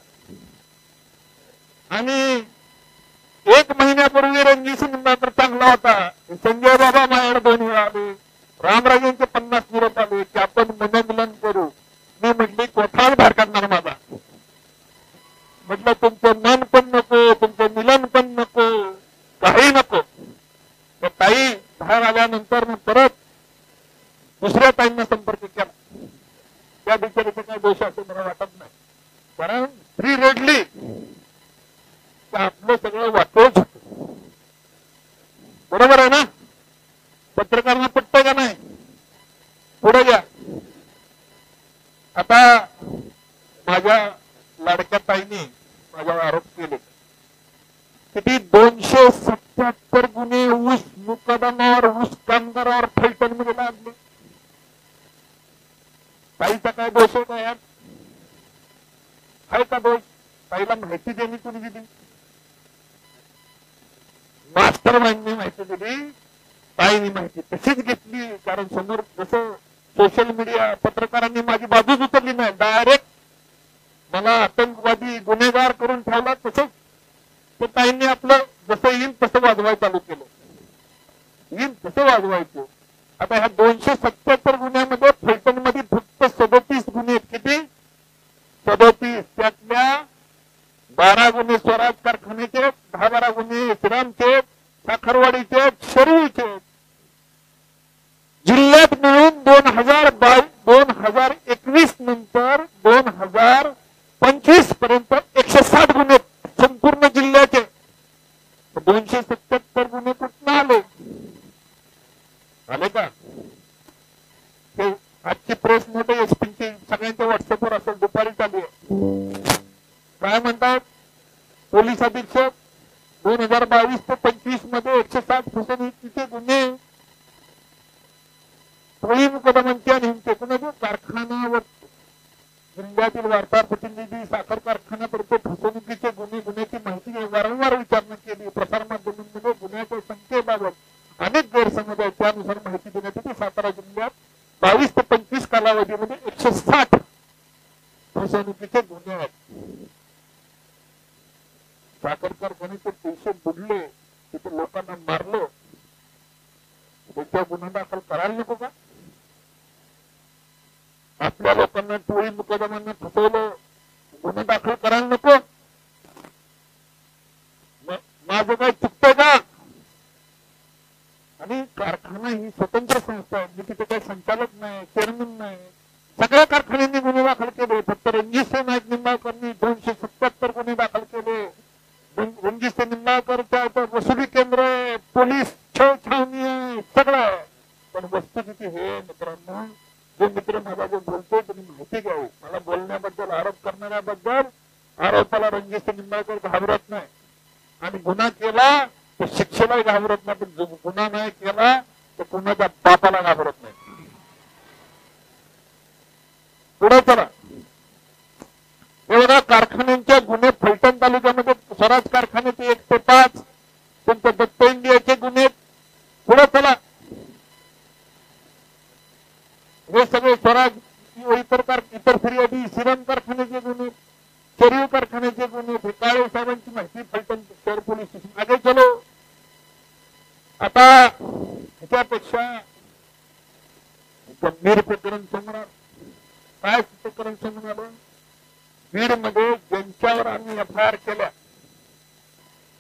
आणि 1 महिन्यापूर्वी रणजित सिंग तर चांगला होता, संजय बाबा माझ्याकडे 2 वेळा आले, रामराजेंचे 50 निरोप आले की आपण मनोमिलन करू. मी म्हटली कोठार बाहेर काढणार माझा. म्हटलं तुमचं मन पण नको, तुमचं मिलन पण नको, काही नको. तर ताई बाहेर आल्यानंतर परत दुसऱ्या ताईंना संपर्क केला. त्या बिचारीचा काही दोष असं मला वाटत नाही, कारण स्त्री रडली तर आपलं सगळं वाटोच होतं. बरोबर आहे ना, पत्रकारांना पटतंय का नाही. पुढे घ्या. आता माझ्या लाडक्या ताईने माझ्यावर आरोप केले किती 277 गुन्हे ऊस मुकदमावर, ऊस कामगारावर फलटणमध्ये लागले. ताईचा काय दोष आहे का यात, आहे का दोष. ताईला माहिती देणे कोणी दिली, मास्टर माइंडने माहिती दिली, ताईने माहिती तशीच घेतली. कारण समोर जसं सोशल मीडिया पत्रकारांनी माझी बाजूच उचलली नाही, डायरेक्ट मला आतंकवादी गुन्हेगार करून ठेवला, तसंच तर ताईंनी आपलं जसं येईल तसं वाजवायला चालू केलं, येईल तसं वाजवायचं. आता ह्या 277 गुन्ह्यामध्ये फलटणमध्ये फक्त 37 गुन्हे आहेत. किती? 37. त्यातल्या 12 गुन्हे स्वराज कारखान्याचे, 10-12 गुन्हे श्रीरामचे, साखरवाडीचे, शरवीचे. जिल्ह्यात मिळून 2021 नंतर 2025 पर्यंत 160 गुन्हे संपूर्ण जिल्ह्याचे. 277 गुन्हे कुठून आले का? ते आजची प्रेस नोट एसपीची सगळ्यांच्या व्हॉट्सअपवर असेल, दुपारी चालू आहे. काय म्हणतात पोलीस अधीक्षक, 2022 ते 25 मध्ये 160 फसवणुकीचे गुन्हे, टोळी मुकदमांची आणि हिंसे. कुणाचे? कारखानावर जिल्ह्यातील वार्ताहर प्रतिनिधी, साखर कारखान्यातर्फे फसवणुकीचे गुन्हे, गुन्ह्याची माहिती वारंवार विचारणा केली. प्रसारमाध्यमांमध्ये गुन्ह्याच्या संख्येबाबत अनेक गैरसमज आहेत, त्यानुसार माहिती देण्यासाठी सातारा जिल्ह्यात 22 ते 25 160 फसवणुकीचे गुन्हे आहेत. साखर कारखान्याचे पैसे बुडले, तिथे लोकांना मारलं, त्याच्या गुन्हा दाखल करायला नको का? आपल्या लोकांना टोळी मुकदमांना फसवलं, गुन्हा दाखल करायला नको? माझं काय चुकतंय का? आणि कारखाना ही स्वतंत्र संस्था आहे, मी तिथे काही संचालक नाही, चेअरमन नाही. सगळ्या कारखान्यांनी गुन्हे दाखल केले. फक्त रणजित नाईक निंबाळकरनी 277 गुन्हे दाखल केले. रणजित निंबाळकरच्या वसुली केंद्र, पोलीस छावणी सगळं. पण वस्तुस्थिती हे मित्रांनो, जो मित्र माझा जो बोलतो तुम्ही माहिती घ्यावी. मला बोलण्याबद्दल, आरोप करणाऱ्याबद्दल, आरोपाला रणजित निंबाळकर घाबरत नाही. आणि गुन्हा केला तर शिक्षेला घाबरत नाही. पण जो गुन्हा नाही केला तर कुणाच्या बापाला घाबरत नाही. पुढे चला. हे बघा, कारखान्यांच्या गुन्हे फलटण तालुक्यामध्ये स्वराज कारखान्याचे 1 ते 5, त्यांच्या दत्त इंडियाचे गुन्हे. पुढे चला. हे सगळे स्वराज इतर फिर्यादी, श्रीराम कारखान्याचे गुन्हे, शरीर कारखान्याचे गुन्हे, काळे साहेबांची माहिती फलटण शहर पोलीस स्टेशन. आगे चलो. आता ह्याच्यापेक्षा गंभीर प्रकरण समोर आलं. काय प्रकरण समोर आलं? बीड मध्ये ज्यांच्यावर आम्ही FIR केल्या,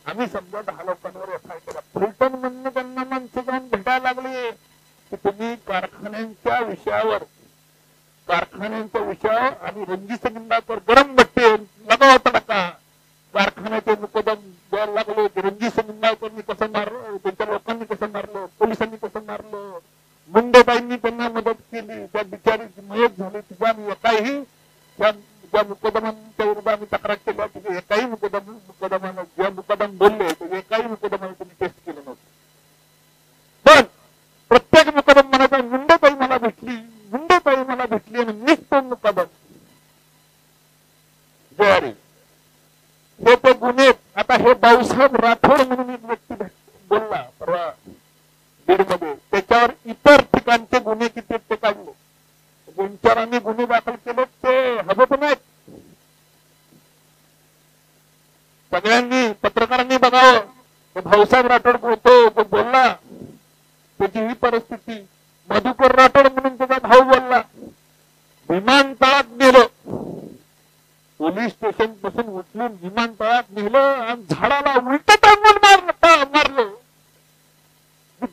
आम्ही समजा 10 लोकांवर FIR केला. फलटण म्हणून त्यांना माणसं जाऊन भेटायला लागले की तुम्ही कारखान्यांच्या विषयावर आणि रणजित निंबाळकर गरम भट्टे लगाव तडका. कारखान्याचे मुकदम द्यायला लागले की रणजित निंबाळकरनी कसं मारलं, त्यांच्या लोकांनी कसं मारलं, पोलिसांनी कसं मारलं, मुंडेबाईंनी त्यांना मदत केली, त्या बिचारी मयत झाली. तुझ्या एकाही ज्या मुकदमांच्या विरुद्ध आम्ही तक्रार केल्या, तिथे एकाही मुकदमानं ज्या मुकदम बोलले ते एकाही मुकदमाने तुम्ही टेस्ट केलं नव्हतं. पण प्रत्येक मुकदम म्हणायचा मुंडेबाई मला भेटली आणि मीच तो मुकदम जवारी. हे ते गुन्हे. आता हे भाऊसाहेब राठोड म्हणून एक व्यक्ती बोलला परवा बीडमध्ये, त्याच्यावर इतर ठिकाणचे गुन्हे किती ते काढले. 2-4 आम्ही गुन्हे दाखल केले, ते हवं नाहीत. सगळ्यांनी, पत्रकारांनी बघावं. भाऊसाहेब राठोड तो बोलला, त्याची ही परिस्थिती. मधुकर राठोड म्हणून त्याचा भाऊ बोलला, विमानतळात नेलं, पोलीस स्टेशन पासून उचलून विमानतळात नेलं आणि झाडाला उलट टांगून मारलं.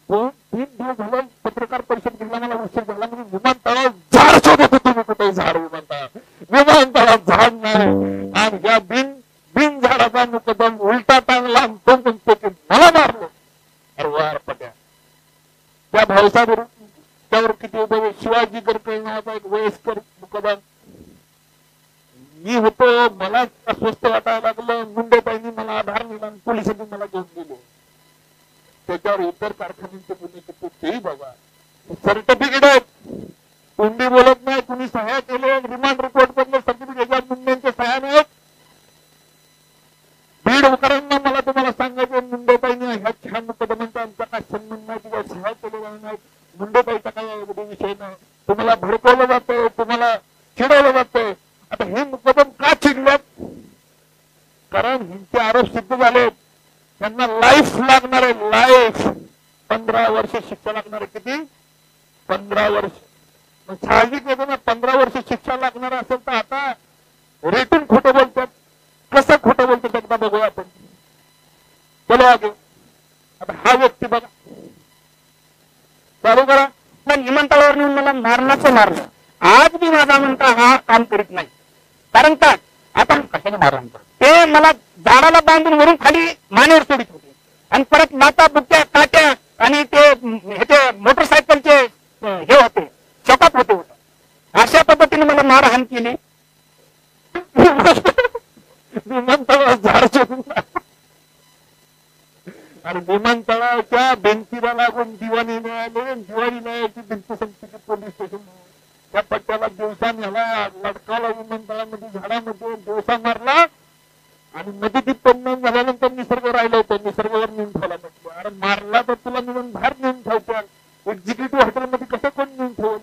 2-3 दिवस झालं पत्रकार परिषद घेतला, मला उशीर झाला म्हणून विमानतळात झाड शोधत होतो. मी कुठे झाड विमानतळात झाड नाही. आणि या बिन झाडाचा मुकदम उलटा टांगला आणि तो म्हणतो की मला मारलं. अरे वार पट्या. त्या भाऊसाहेब त्यावर किती उभे. शिवाजी गडकरी नावाचा एक वयस्कर मुकदम. मी होतो, मला अस्वस्थ वाटायला लागलं. मुंडेबाईंनी मला आधार दिला, पोलिसांनी मला घेऊन गेले. त्याच्यावर इतर कारखान्यांचे गुन्हे किती तेही बघा. सर्टिफिकेट आहेत, कोणी बोलत नाही, कुणी सह्या केले, रिमांड रिपोर्ट मधले सर्टिफिकेट मुंडेंच्या सह्या नाहीत. बीड उपकरांना मला तुम्हाला सांगायचं, मुंडेबाईंनी ह्या 6 मुकदमांचा आमचा काय संबंध नाही, तुझ्या सह्या केलेल्या नाहीत. मुंडेबाईचा काही विषय नाही. तुम्हाला भडकवलं जातं, तुम्हाला चिडवलं जातं. आता हे मुकदम का चिडल्यात? कारण ह्यांचे आरोप सिद्ध झाले. त्यांना लाईफ लागणार आहे. लाईफ 15 वर्ष शिक्षा लागणार आहे. किती? 15 वर्ष. साहजिक येतो ना, 15 वर्ष शिक्षा लागणार असेल तर आता रेटून खोटं बोलतात. कसं खोटं बोलतात एकदा बघूया आपण. चलो आगे. आता हा व्यक्ती बघा, चालू करा. विमानतळावर नेऊन मला मारलं. आज मी माझा म्हणता हा काम करीत नाही. कारण का आता कशाने मारलं ते मला झाडाला बांधून वरून खाली मानेवर सोडित होते. आणि परत माता बुट्ट्या काट्या आणि ते मोटरसायकलचे हे होते, चॉकअप होते. अशा पद्धतीने मला मारहाण केली. विमानतळावर झाड शोधून आणि विमानतळाच्या भिंतीला लागून दिवाणी मिळाले. दिवाणी न्यायाची भिंत संस्थेचे पोलीस स्टेशन. त्या पट्ट्याला दिवसा नेला, लटकावला विमानतळामध्ये, झाडामध्ये दिवसा मारला. आणि मध्ये ती परिणाम झाल्यानंतर निसर्ग राहिला होता, निसर्गावर नेऊन ठेवला. म्हटलं अरे मारला तर तुला निघून बाहेर नेऊन ठेवत्या, एक्झिक्युटिव्ह हॉटेलमध्ये कसं कोण नेऊन ठेवल?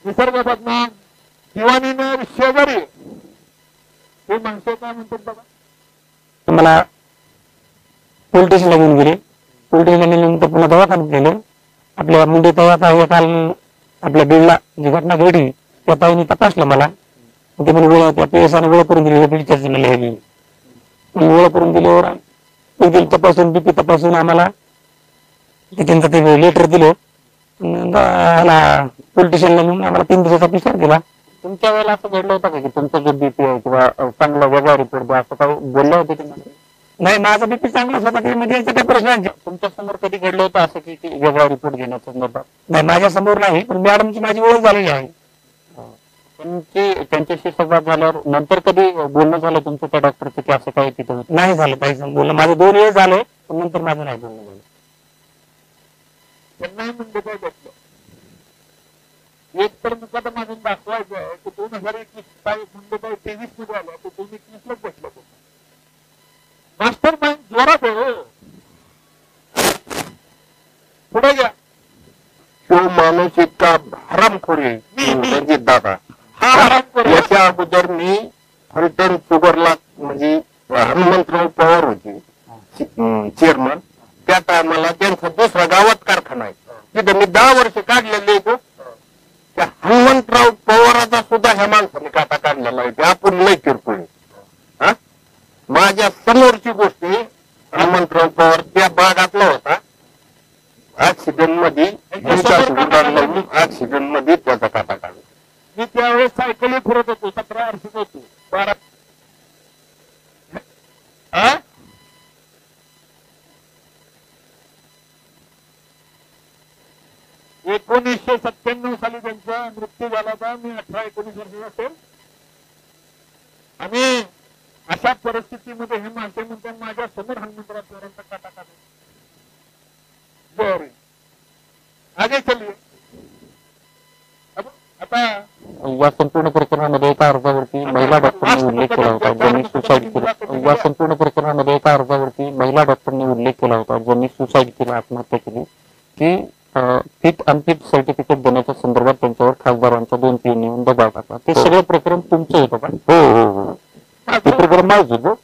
निसर्गापासून दिवाणीनं शेजारी हे माणसं काय म्हणतात बाबा. मला पोलीस स्टेशनला घेऊन गेले. पोलीस स्टेशनला गेल्यानंतर पुन्हा दवाखान्यात गेले. आपल्या मुंडे तवाचा हे काल आपल्या बीडला जी घटना घडली त्या ताईने तपासलं मला. ते मला गोळ्या त्या पेसाने गोळा करून दिली. बीडच्या जिल्ह्याला गोळा करून दिल्यावर बीपी तपासून आम्हाला त्यांचं ते लेटर दिलं. ह्याला पोलीस स्टेशनला नेऊन आम्हाला 3 दिवसाचा पिसार दिला. तुमच्या वेळेला असं घडलं होतं का की तुमचा जो बीपी आहे किंवा चांगला वेगळा रिपोर्ट द्या असं काही बोललं होते तुम्हाला? नाही, माझा बीपी चांगलाच होता. म्हणजे याचा काही प्रश्न नाही. तुमच्या समोर कधी घडलं होतं असं की वेगळा रिपोर्ट घेण्याचा संदर्भात? नाही, माझ्या समोर नाही, पण मॅडमची माझी ओळख झालेली आहे. त्यांच्याशी संवाद झाल्यावर नंतर कधी बोलणं झालं तुमचं त्या डॉक्टरचं की असं काही तिथं नाही झालं पाहिजे बोलणं? माझं 2 वेळेस झालं, पण नंतर माझं नाही बोलणं झालं. त्यांनाही म्हणजे काय घेतलं एक तर मुकादम मागून दाखवायचं आहे की 2021 मुंबई 23 मध्ये आलं तर 2021 लाच भेटलं. मास्टर माइंड जोरात आहे. पुढे घ्या. तो माणूस इतका हरामखोर आहे रणजित दादा. हा हरामखोर. याच्या अगोदर मी फलटण शुगरला म्हणजे हनुमंतराव पवार होते चेअरमन. त्या टायमाला त्यांचा दुसरा गावात कारखाना आहे. तिथं मी 10 वर्ष काढलेले होतो. त्या हनुमंतराव पवाराचा सुद्धा ह्या माणसाने काटा काढलेला आहे. आपण लय किरकोळ आहे. माझ्या समोरची गोष्ट हनुमंतराव पवार त्या बागातला होता. ऍक्सिडेंट मध्ये त्याचा काटा काढला. मी त्यावेळेस सायकली फिरत होतो. 17 वर्षात होतो. 12 1997 साली त्यांचा मृत्यू झाला होता. मी 18-19 वर्षाचा असेल. आणि अशा परिस्थितीमध्ये हे माणसे म्हणतात माझ्या समोर हनुमंतराव पवारांचा काटा काढला. बरं, आगे चलिए. आता या संपूर्ण प्रकरणामध्ये एका अर्जावरती महिला डॉक्टरने उल्लेख केला होता ज्यांनी सुसाईड केलं. या संपूर्ण प्रकरणामध्ये एका अर्जावरती महिला डॉक्टरने उल्लेख केला होता ज्यांनी सुसाईड केलं, आत्महत्या केली, की फिट अनफिट सर्टिफिकेट देण्याच्या संदर्भात त्यांच्यावर खासदारांच्या 2 पिढी नेऊन दबाव टाकला. ते सगळं प्रकरण तुमचं होतं का? हो. ते प्रकरण माझं होतं.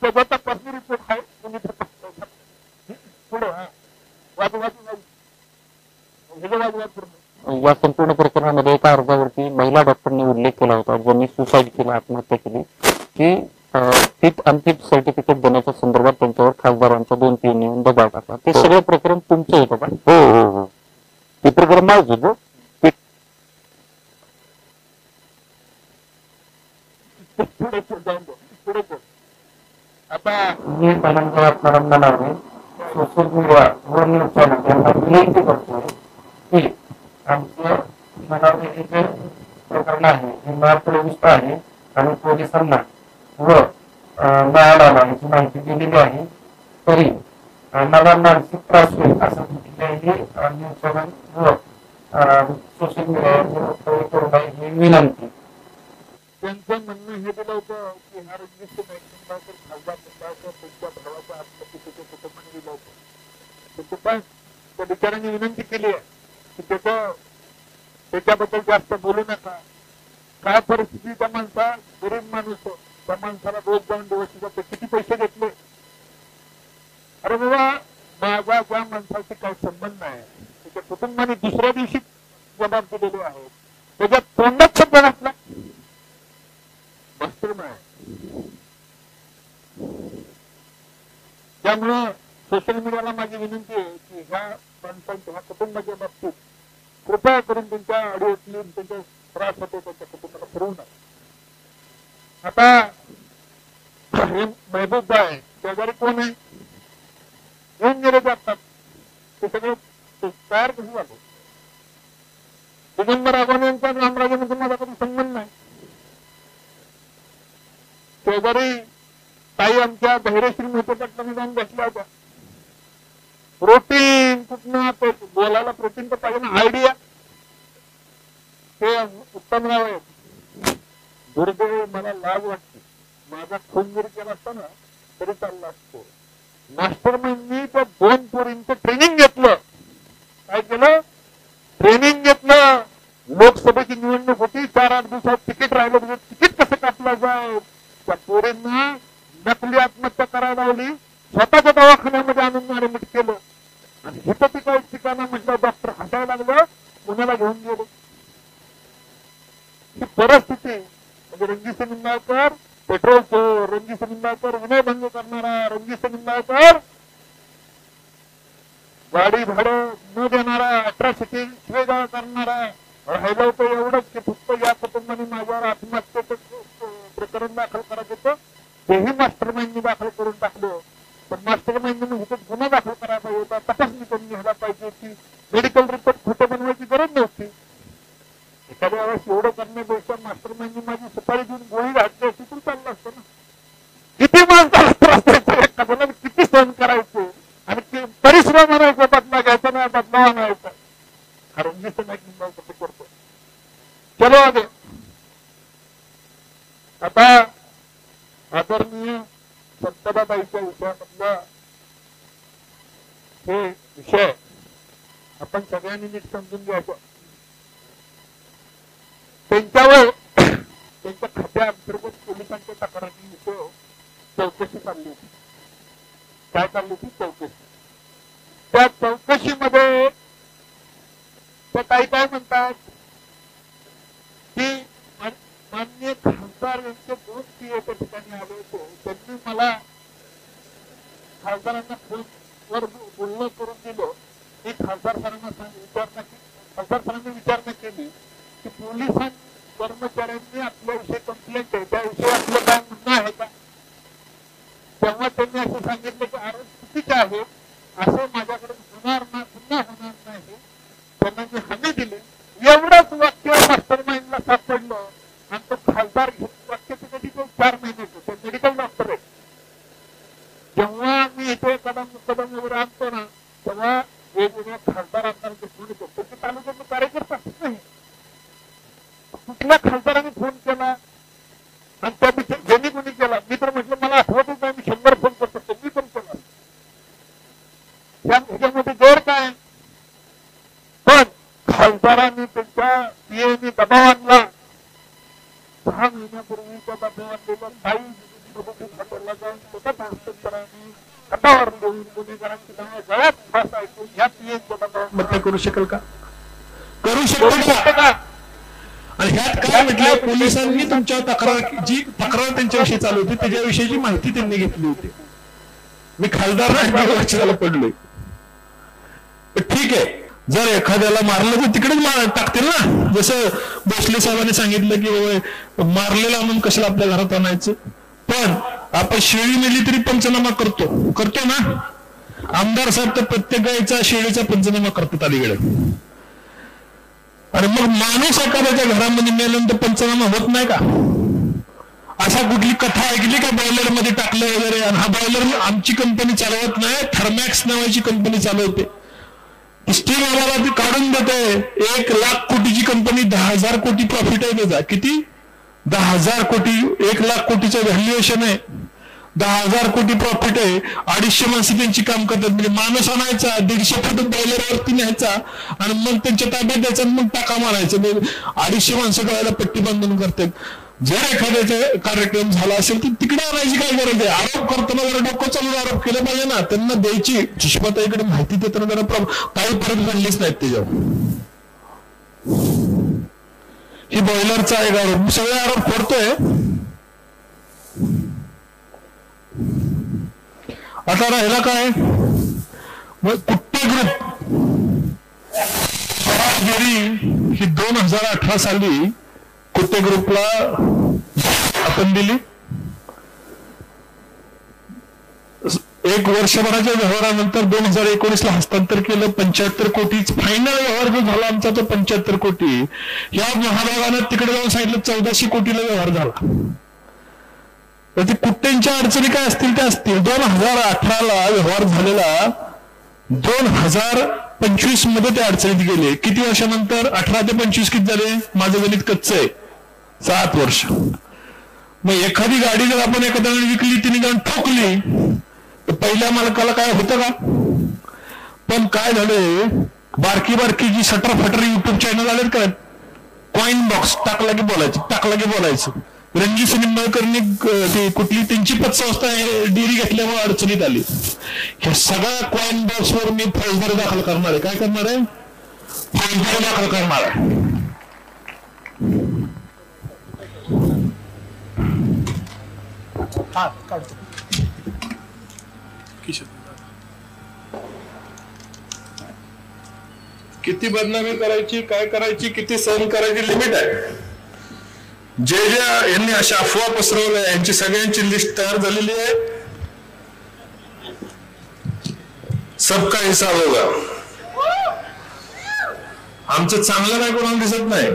तपासणी रिपोर्ट आहे. पुढे या संपूर्ण प्रकरणामध्ये एका अर्जावरती महिला डॉक्टरने उल्लेख केला होता ज्यांनी सुसाईड केलं, आत्महत्या केली, की फिट अनफिट सर्टिफिकेट देण्याच्या संदर्भात त्यांच्यावर खासदारांच्या 2 पिढी नेऊन दबाव टाकला. ते सगळं प्रकरण तुमचं होतं का? हो. ते प्रकरण माझं होतं. आता मी मॅडमना सोशल मीडियावर न्यूज चॅनल यांना विनंती करतो की आमचं मनावर प्रकरण आहे हे महाप्रविष्ट आहे आणि पोलिसांना व न्यायालयाला याची माहिती दिलेली आहे. तरी मला मानसिक त्रास होईल असं कुठल्याही न्यूज चॅनल व सोशल मीडियावर करू नये ही विनंती. त्यांचं म्हणणं हे दिलं होतं की हा रणजित नाईक खासदार त्यांच्या भावाच्या आत्महत्येच्या कुटुंबाने दिलं होतं. त्या बिचारांनी विनंती केली आहे की त्याच्याबद्दल जास्त बोलू नका. काय परिस्थिती त्या माणसा गरीब माणूस त्या माणसाला रोज जाऊन दिवस जातो. किती पैसे घेतले? अरे बाबा माझा ज्या माणसाशी काही संबंध नाही त्याच्या कुटुंबाने दुसऱ्या दिवशी जबाब दिलेले आहेत. त्याच्या तोंडात शब्द नसला मास्टर नाही. त्यामुळं सोशल मीडियाला माझी विनंती आहे की ह्या माणसांच्या ह्या कुटुंबाच्या बाबतीत कृपया करून त्यांच्या ऑडिओ क्लिप त्यांचा त्रास होतो त्यांच्या कुटुंबाला फिरवू नका. आता हे महबूब आहे शेजारी कोण आहे? येऊन गेले जातात. ते सगळं तयार कसं झालं? दिगंबर आगोनेंचा रामराजेंचा माझा कधी संबंध नाही. शेजारी ताई आमच्या धैर्यशील मोठे पटलाने जाऊन बसल्या होत्या. प्रोटीन कुठनं बोलायला प्रोटीन तर पाहिजे ना. आयडिया ते उत्तम राव आहेत. दुर्दैव मला लाज वाटते. माझा खून जरी केला असता ना तरी चालला असतो. मास्टर मी त्या 2 पोरींचं ट्रेनिंग घेतलं. काय केलं? ट्रेनिंग घेतलं. परिस्थिती म्हणजे रणजित निंबाळकर पेट्रोल चोर, रणजित निंबाळकर विनयभंग करणारा, रणजित निंबाळकर गाडी भाडं न देणारा, अट्रॉसिटी शिवेगाळ करणारा, राहिलं होतं एवढंच की फक्त या कुटुंबाने माझ्यावर आत्महत्येचं प्रकरण दाखल करायचं होतं, तेही मास्टर माइंडनी दाखल करून टाकलं. पण मास्टर माइंडने इथं गुन्हा दाखल करायला पाहिजे होता, तपासणी करून घ्यायला पाहिजे होती, मेडिकल रिपोर्ट खोटं बनवायची गरज नव्हती. एखाद्या वेळेस एवढं करण्यापेक्षा मास्टर माइंडनी माझी सुपारी देऊन गोळी घातली असती तरी चाललं असतं ना. किती माणसाला त्रास द्यायचा, एखाद्याला किती सहन करायचे आणि परिश्रम आणायचा, बदला घ्यायचा नाही, बदला आणायचा. कारण मी कसं करतो. चलो आगे. आता आदरणीय संतदाबाईच्या विषयामधला हे विषय आपण सगळ्यांनी नीट समजून घ्यायचं. त्यांच्यावर त्यांच्या खात्या अंतर्गत पोलिसांच्या तक्रारीविषयी चौकशी चालली होती. काय चालली होती? चौकशी. त्या चौकशीमध्ये ते काही काय म्हणतात की माननीय खासदार यांचे 2 PA त्या ठिकाणी आले होते. त्यांनी मला खासदारांना फोनवर बोलणं करून दिलं. मी खासदार सरांना विचारणा केली की पोलिसां कर्मचाऱ्यांनी आपल्याविषयी कंप्लेंट आहे, त्याविषयी आपलं काय म्हणणं आहे का? तेव्हा त्यांनी असं सांगितलं की आरोप चुकीचे आहे, असं माझ्याकडे पुन्हा होणार नाही. त्यांना मी हमी दिली. एवढंच वाक्य मास्टर माइंडला सापडलं आणि तो खासदार वाक्याचं कधी 4 महिन्याचं ते मेडिकल डॉक्टर आहे. जेव्हा मी इथे एखादा मुकदम वगैरे आणतो ना, तेव्हा वेगवेगळ्या खासदार आमदारांचे फोन येतो. त्याचे तालुक्याचे कार्यकर्ता नाही. कुठल्या खासदाराने फोन केला आणि त्या ज्यांनी कोणी केला, मी तर म्हटलं मला आठवतच नाही, मी 100 फोन करतो, त्यांनी पण केला. ह्याच्यामध्ये गैर काय? पण खासदारांनी त्यांच्या पीएनी दबाव आणला. 6 महिन्यापूर्वीच्या दबाव आणलेला काही हॉटेलला जाऊन स्वतः हस्तांतराने हातावर देऊन गुन्हेगारांची नावं गळ्यात फास ऐकून ह्या पीएच्या दबाव करू शकेल का? करू शकतो का? आणि ह्यात काय म्हटलं, पोलिसांनी तुमच्या जी तक्रार त्यांच्याविषयी चालू होती त्याच्याविषयीची माहिती त्यांनी घेतली होती. मी खासदार वाचनाला पडलोय. ठीक आहे, जर एखाद्याला मारलं तर तिकडेच टाकतील ना. जसं भोसले साहेबांनी सांगितलं की मारलेला म्हणून कशाला आपल्या घरात आणायचं. पण आपण शेळी मेली तरी पंचनामा करतो ना. आमदार साहेब तर प्रत्येक गायचा शेळीचा पंचनामा करतात अलीकडे. आणि मग माणूस एखाद्याच्या घरामध्ये मेल्यानंतर पंचनामा होत नाही का? अशा कुठली कथा ऐकली का बॉयलर मध्ये टाकलं वगैरे? आणि हा बॉयलर आमची कंपनी चालवत नाही, थर्मॅक्स नावाची कंपनी चालवते. स्टीम आम्हाला ती काढून देते. 1 लाख कोटीची कंपनी, 10,000 कोटी प्रॉफिट आहे त्याचा. किती? 10,000 कोटी. 1 लाख कोटीचं व्हॅल्युएशन आहे, 10,000 कोटी प्रॉफिट आहे. 250 माणसं त्यांची काम करतात. म्हणजे माणूस आणायचा, 150 फूट बॉयलरवरती न्यायचा आणि मग त्यांच्या ताब्यात द्यायचा आणि मग टाका मारायचं. 250 माणसं डोळ्याला पट्टी बांधून करतात. जर एखाद्याचा कार्यक्रम झाला असेल तर तिकडे आणायची काय गरज आहे? आरोप करताना जरा डोकं चालून आरोप केले पाहिजे ना. त्यांना द्यायची. सुषमाताईकडे माहिती देताना जरा काही फरक पडलीच नाहीत त्याच्यावर. ही बॉयलरचा एक आरोप, सगळे आरोप करतोय. आता राहिला काय? कुट्टे ग्रुप ही 2018 साली कुट्टे ग्रुपला आपण दिली. 1 वर्षभराच्या व्यवहारानंतर 2019ला हस्तांतर केलं. 75 कोटी फायनल व्यवहार जो झाला आमचा तो 75 कोटी. या महाभागानं तिकडे जाऊन सांगितलं 1400 कोटीला व्यवहार झाला. तर ते कुट्ट्यांच्या अडचणी काय असतील त्या असतील. 2018ला व्यवहार झालेला 2025 मध्ये त्या अडचणीत गेले. किती वर्षानंतर? 18 ते 25 किती झाले? माझं गणित कच्चं आहे, 7 वर्ष. मग एखादी गाडी जर आपण एखाद्याने विकली, तिने जाऊन ठोकली तर पहिल्या मालकाला काय होतं का? पण काय झालंय, बारकी जी सटर फटर युट्यूब चॅनल आलेत का, कॉइन बॉक्स टाकला की बोलायचं. रणजित निंबाळकरनी ते कुठली त्यांची पतसंस्था डेअरी घेतल्यामुळे अडचणीत आली. ह्या सगळ्या कॉइन बॉक्सवर मी फौजदारी दाखल करणार आहे. काय करणार आहे? फौजदारी दाखल करणार आहे. हा काढतो. किती बदनामी करायची, काय करायची, किती सहन करायची लिमिट आहे. जे यांनी अशा अफवा पसरवल्या यांची सगळ्यांची लिस्ट तयार झालेली आहे. सबका हिसाब होगा. आमचं चांगलं काय कोणाला दिसत नाही.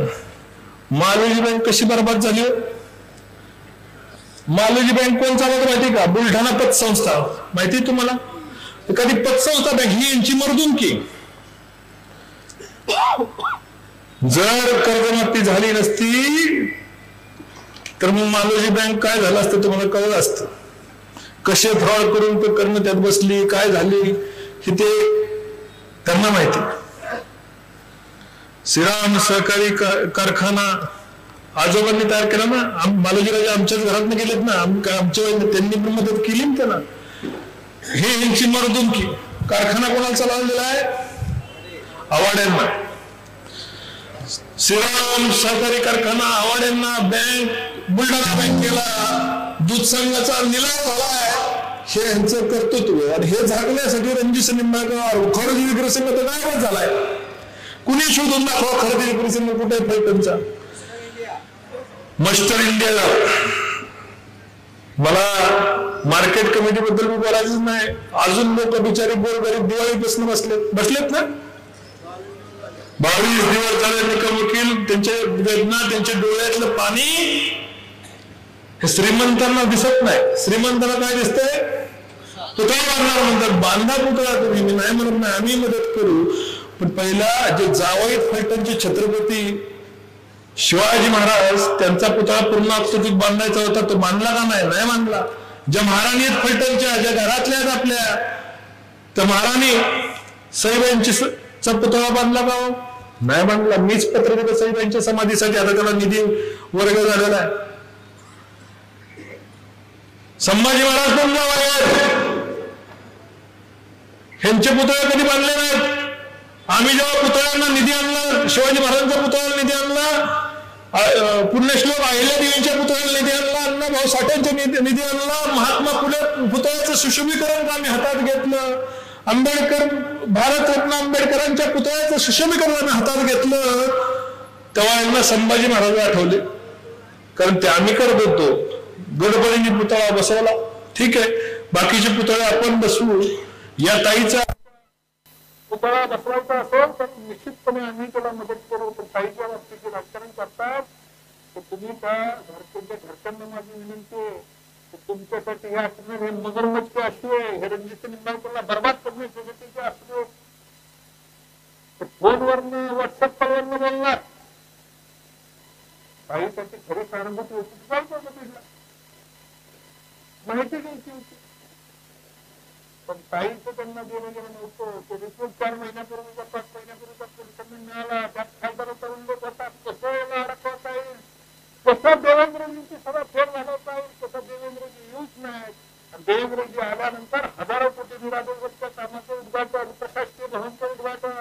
मालोजी बँक कशी बर्बाद झाली. मालोजी बँक कोण चालवत माहिती का? बुलढाणा पतसंस्था. माहिती तुम्हाला? कधी पतसंस्था बँक ही यांची मर्दुमकी. जर कर्जमाफी झाली नसती तर मग मालोजी बँक काय झालं असतं तुम्हाला कळलं असतं. कसे फ्रॉड करून ते करणं त्यात बसली, काय झाली हे ते त्यांना माहिती. श्रीराम सहकारी कारखाना आजोबांनी तयार केला ना. मालोजी राजा आमच्याच घरात गेलेत ना. आमच्या त्यांनी पण मदत केली ना त्यांना. हे यांची मर्दुमकी. कारखाना कोणाला चालवलेला आहे? आवाड्यांना. श्रीराम सहकारी कारखाना आवाड्यांना, बँक बुलढाणा बँकेला दूध संघाचा निलाव झालाय. हे यांचं कर्तृत्व. आणि हे झाकण्यासाठी रणजित निंबाळकर खरेदी विक्री संघ तर गायबच झालाय. कुणी शोधून दाखवा खरेदी विक्री संघ कुठे आहे फलटणचा. Muster India. मला मार्केट कमिटी बद्दल बोलायचंच नाही. अजून लोक बिचारी गोरगरीब दिवाळीपासून बसलेत ना. 22 दिवस झाले निकम वकील. त्यांचे वेदना, त्यांच्या डोळ्यातलं पाणी हे श्रीमंतांना दिसत नाही. श्रीमंतांना काय दिसतंय? पुतळा बांधणार म्हणतात. बांधा पुतळा तुम्ही, मी नाही म्हणत नाही, आम्ही मदत करू. पण पहिला जे जावई फलटणचे छत्रपती शिवाजी महाराज त्यांचा पुतळा पूर्ण अक्षतिक बांधायचा होता. तो बांधला का नाही? नाही बांधला. ज्या महाराणी आहेत फलटणच्या, ज्या घरातल्या आहेत आपल्या, त्या महाराणी सईबाईंचा पुतळा बांधला का? नाही बांधला. मीच पत्र दिलं सईबाईंच्या समाधीसाठी. आता त्याला निधी वर्ग झालेला आहे. संभाजी महाराज पण जाव आहेत. ह्यांचे पुतळे कधी बांधले नाहीत. आम्ही जेव्हा पुतळ्यांना निधी आणला, शिवाजी महाराजांच्या पुतळ्याला निधी आणला, पुण्यश्लोक अहिल्यादेवींच्या पुतळ्याला निधी आणला, अण्णाभाऊ साठ्यांच्या निधी आणला, महात्मा फुले पुतळ्याचं सुशोभीकरण आम्ही हातात घेतलं, आंबेडकर भारतरत्न आंबेडकरांच्या पुतळ्याचं सुशोभीकरण आम्ही हातात घेतलं. तेव्हा यांना संभाजी महाराज आठवले. कारण ते आम्ही करत होतो. गडबडीने पुतळा बसवला. ठीक आहे, बाकीचे पुतळे आपण बसवू. या ताईचा पुतळा बसवायचा असेल तर निश्चितपणे आम्ही त्याला मदत करू. पण ताईच्या बाबतीत राजकारण करतात तर तुम्ही त्या घरच्यांना माझी विनंती आहे की तुमच्यासाठी हे असणार हे मगरमच्छ असू हे रणजित निंबाळकरला बर्बाद करण्यासाठी असू. फोनवरनं व्हॉट्सअप कॉलवरनं बोलणार. ताई त्याची खरी सहानुभूती होती माहिती घ्यायची होती. पण ताईचं त्यांना देणं गेलं नव्हतं. तो रिपोर्ट 4 महिन्यापूर्वीचा 5 महिन्यापूर्वीचा पोलिसांनी मिळाला. त्यात खासदार तरुण लोक होतात. कसं याला अडकवता येईल, कसं देवेंद्रजींची सभा फेर घालवता येईल, कसं देवेंद्रजी येऊच नाही. देवेंद्रजी आल्यानंतर हजारो कोटी निराधारच्या कामाचं उद्घाटन, प्रशासकीय भवनचं उद्घाटन,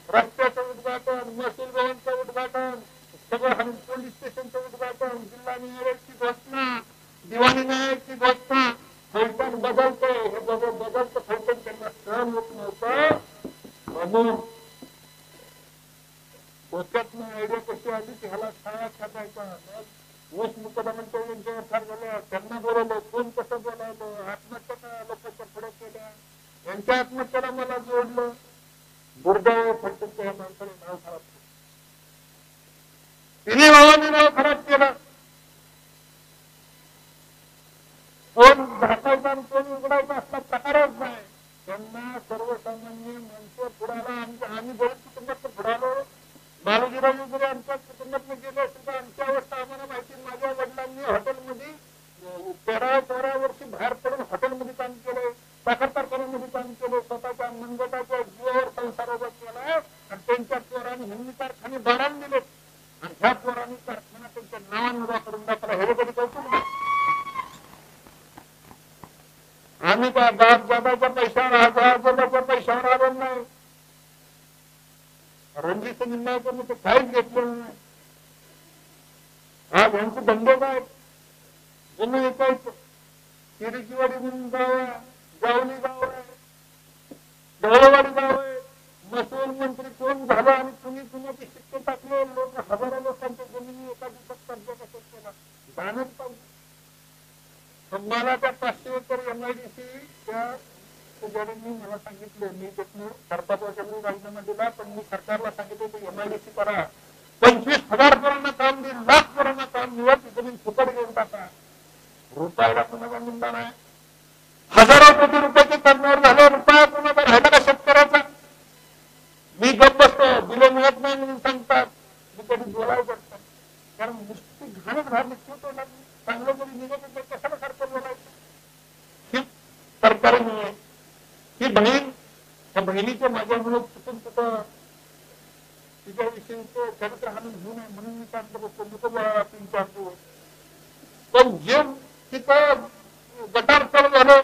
रस्त्याचं उद्घाटन, महसूल भवनचं उद्घाटन, सगळं पोलीस स्टेशनचं उद्घाटन, जिल्हा न्यायालयाची घोषणा, दिवाणी न्यायालयाची घोषणा. फलटण बदलते, हे बदलतं फलटण त्यांना सहन होत नव्हतं. म्हणून डोक्यातनं आयडिया कशी आली की ह्याला शाळा छापायचा. ऊस मुकदमांच्या यांच्यावर फार झालं. त्यांना बोलवलं, कोण कसं बोलावलं, आत्महत्या लोकांच्या पुढे केल्या. यांच्या आत्महत्याला मला जोडलं. दुर्दैव फलटणच्या ह्या माणसाने नाव खराब केलं. तिन्ही भावांनी नाव खराब केलं. कोण झाकायचा आणि कोण उघडायचा असला प्रकारच नाही. त्यांना सर्वसामान्य माणसं पुढाला आम्ही बरेच कुटुंबात पुढालो. बालजीराव वगैरे आमच्या कुटुंबात गेले असेल तर आमची अवस्था आम्हाला माहिती. माझ्या वडिलांनी हॉटेलमध्ये 13 वर्षी बाहेर पडून हॉटेलमध्ये काम केलंय, साखर कारखान्यामध्ये काम केलं, स्वतःच्या मनगटाच्या जीवावर संसार उभा केलाय. आणि त्यांच्या पोरांनी हिंदी कारखाने बाळान दिले आणि ह्या पोरांनी कारखाना त्यांच्या नावाने उभा करून दाखवला. हे कधी कौतुक नाही. आम्ही त्या बापदादाच्या पैशावर आजोबाच्या पैशावर आलो नाही. रणजित निंबाळकरने ते काहीच घेतलेलं नाही. आज यांचे धंदे काय जुनं ऐकायचं. किरीचीवाडी म्हणून गाव आहे, जावली गाव आहे, ढवळवाडी गाव आहे. महसूल मंत्री कोण झालं आणि कुणी कुणाचे शिक्के टाकले, लोक हजारो लोकांच्या जमिनी एका दिवसात कब्जा कसं केला जाणच पाहिजे. मला त्या 500 एकर MIDC त्या पुजाऱ्यांनी मला सांगितलं, मी त्यातनं 4-5 वर्षांनी राजीनामा दिला, पण मी सरकारला सांगितलं की MIDC करा, 25,000 पोरांना काम देईल, 1,00,000 पोरांना काम मिळत, जमीन फुकट घेऊन टाका. रुपयाला कुणाचा निंदा नाही, हजारो कोटी रुपयाचे टर्नओव्हर झाले, रुपया कुणाचा राहिला का शेतकऱ्याचा? मी गप्प बसतो, बिलं मिळत नाही म्हणून सांगतात, मी कधी बोलायला करतात, कारण नुसती घाणच घालली चांगलं जरी निघत होतं कशाला सारखं बोलायचं? ही सरकारमुळे ही बहीण, त्या बहिणीच्या माझ्यामुळे चुकून कुठं तिच्याविषयीचं चरित्र हाणून घेऊ नये म्हणून मी शांत बसतो, नको 3-4 दिवस. पण जे तिथं गटार चालू झालं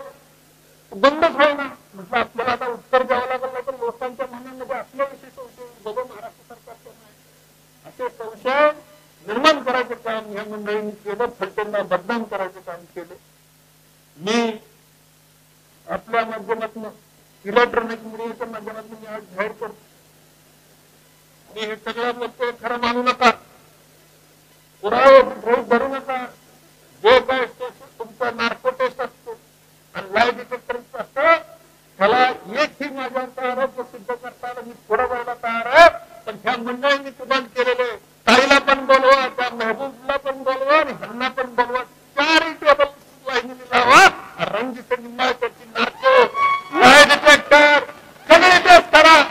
बंदच होईना. म्हटलं आपल्याला आता उत्तर द्यावं लागलं, तर लोकांच्या मनामध्ये आपल्याविषयी संशय बघा महाराष्ट्र सरकारचं नाही असे संशय निर्माण करायचं काम या मंडळींनी केलं, फलटणला बदनाम करायचं काम केलं. मी आपल्या माध्यमातून इलेक्ट्रॉनिक मीडियाच्या माध्यमातून मी आज जाहीर करतो, मी हे सगळं बोलतोय खरं मानू नका, पुरावे गृहीत धरू नका. जे काय तुमचा नार्को टेस्ट असतो आणि लाय डिटेक्टर असतं, त्याला एकही माझ्यावरचा आरोप सिद्ध करता मी पुढे जायला तयार आहे. पण ह्या मंडळींनी तुमान केलेले, ताईला पण बोलवा, त्या महबूबला पण बोलवा आणि ह्यांना पण बोलवा, 4 टेबल लाईनीने लावा. रणजित निंबाळकरची नार्को, लाय डिटेक्टर सगळे टेस्ट करा.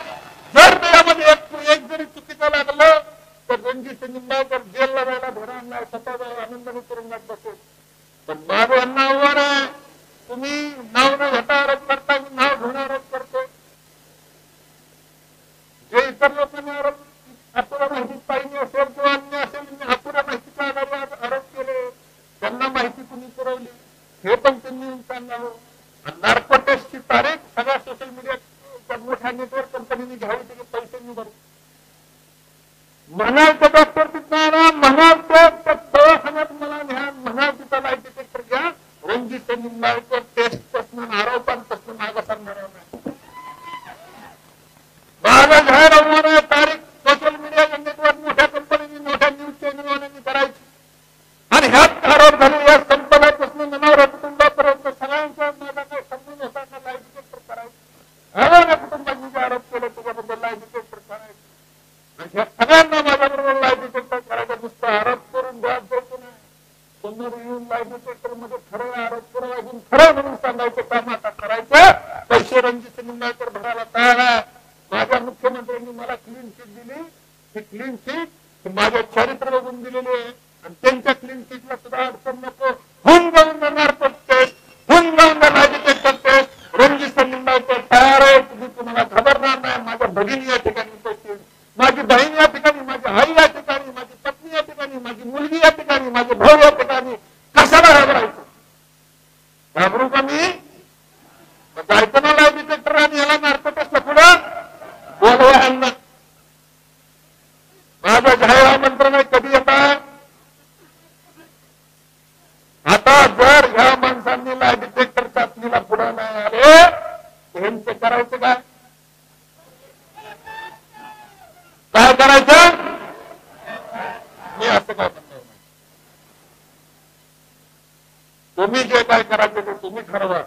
जर त्यामध्ये एक जरी चुकीचं लागलं तर रणजित निंबाळकर जेलला जायला भेटणार नाही, स्वतः आनंदाने तुरुंगात बसेल. पण माझं यांना आव्हान आहे, तुम्ही नाव न घेता आरोप करता, मी नाव घेऊन आरोप करतो. जे इतर लोकांनी आरोप अपुऱ्या माहिती पाहिजे असेल किंवा अन्य असेल, मी अपुऱ्या माहितीच्या आधारे आरोप केले, त्यांना माहिती कुणी पुरवली हे पण त्यांनी सांगावं. नार्को टेस्टची तारीख सगळ्या सोशल मीडिया मोठ्या नेटवर्क कंपनीने घ्यावी, त्याचे पैसे मी भरू. म्हणाल तर डॉक्टर तिथं म्हणाल तर दवाखान्यात मला न्या, म्हणाल तिथं लाईट डिटेक्टर घ्या. रणजित निंबाळकर टेस्ट पासून आरोपांपासून मागे सांगणार नाही. माझा जाहीर आव्हान आहे, तारीख सोशल मीडिया नेटवर्क मोठ्या कंपनीने, मोठ्या न्यूज चॅनलवाल्यांनी करायची आणि ह्यात आरोप झाले. या संपदापासून मनावर कुटुंबापर्यंत सगळ्यांचा माझा काही संबंध होता का लाईट डिटेक्टर करायचं? हजारो कुटुंबांनी जे आरोप केले त्याच्याबद्दल लाईट डिटेक्टर करायचं आणि ह्या सगळ्यांना माझ्याबरोबर लाईट डिटेक्टर करायचं. नुसतं आरोप करून द्यायच जायचं नाही, समोर येऊन लाईट डिटेक्टर मध्ये खरं आरोप पुरावा खरं म्हणून सांगायचं काम आता करायचं. पैसे रणजित निंबाळकर भरायला तयार आहे. माझ्या मुख्यमंत्र्यांनी मला क्लीन चिट दिली, ही क्लीन चिट माझ्या चरित्र बघून दिलेली आहे आणि त्यांच्या क्लीन चिटला सुद्धा अडचण नको. होऊन जाऊन जाणार टेस्ट, होऊन जाऊन जाणार डिटेक्टर टेस्ट. रणजित निंबाळकर तयार आहे, तुम्ही तुम्हाला घाबरणार नाही. माझ्या भगिनी या ठिकाणी उपस्थित, माझी बहीण या ठिकाणी, माझी आई या ठिकाणी, माझी पत्नी या ठिकाणी, माझी मुलगी या ठिकाणी, माझे भाऊ या ठिकाणी. कशाला घाबरायचं? घाबरू का मी? जायचं ना लाईट डिटेक्टर आणि याला नार्को टेस्टला पुढं बोलवा यांना. माझं जाहीर आमंत्रण आहे, कधी येतात? आता जर ह्या माणसांनी लाईट डिटेक्टर चाचणीला पुढे नाही आले, ह्यांचं करायचं काय? काय करायचं? मी असं काय म्हणणार नाही. तुम्ही जे काय करायचं ते तुम्ही ठरवा.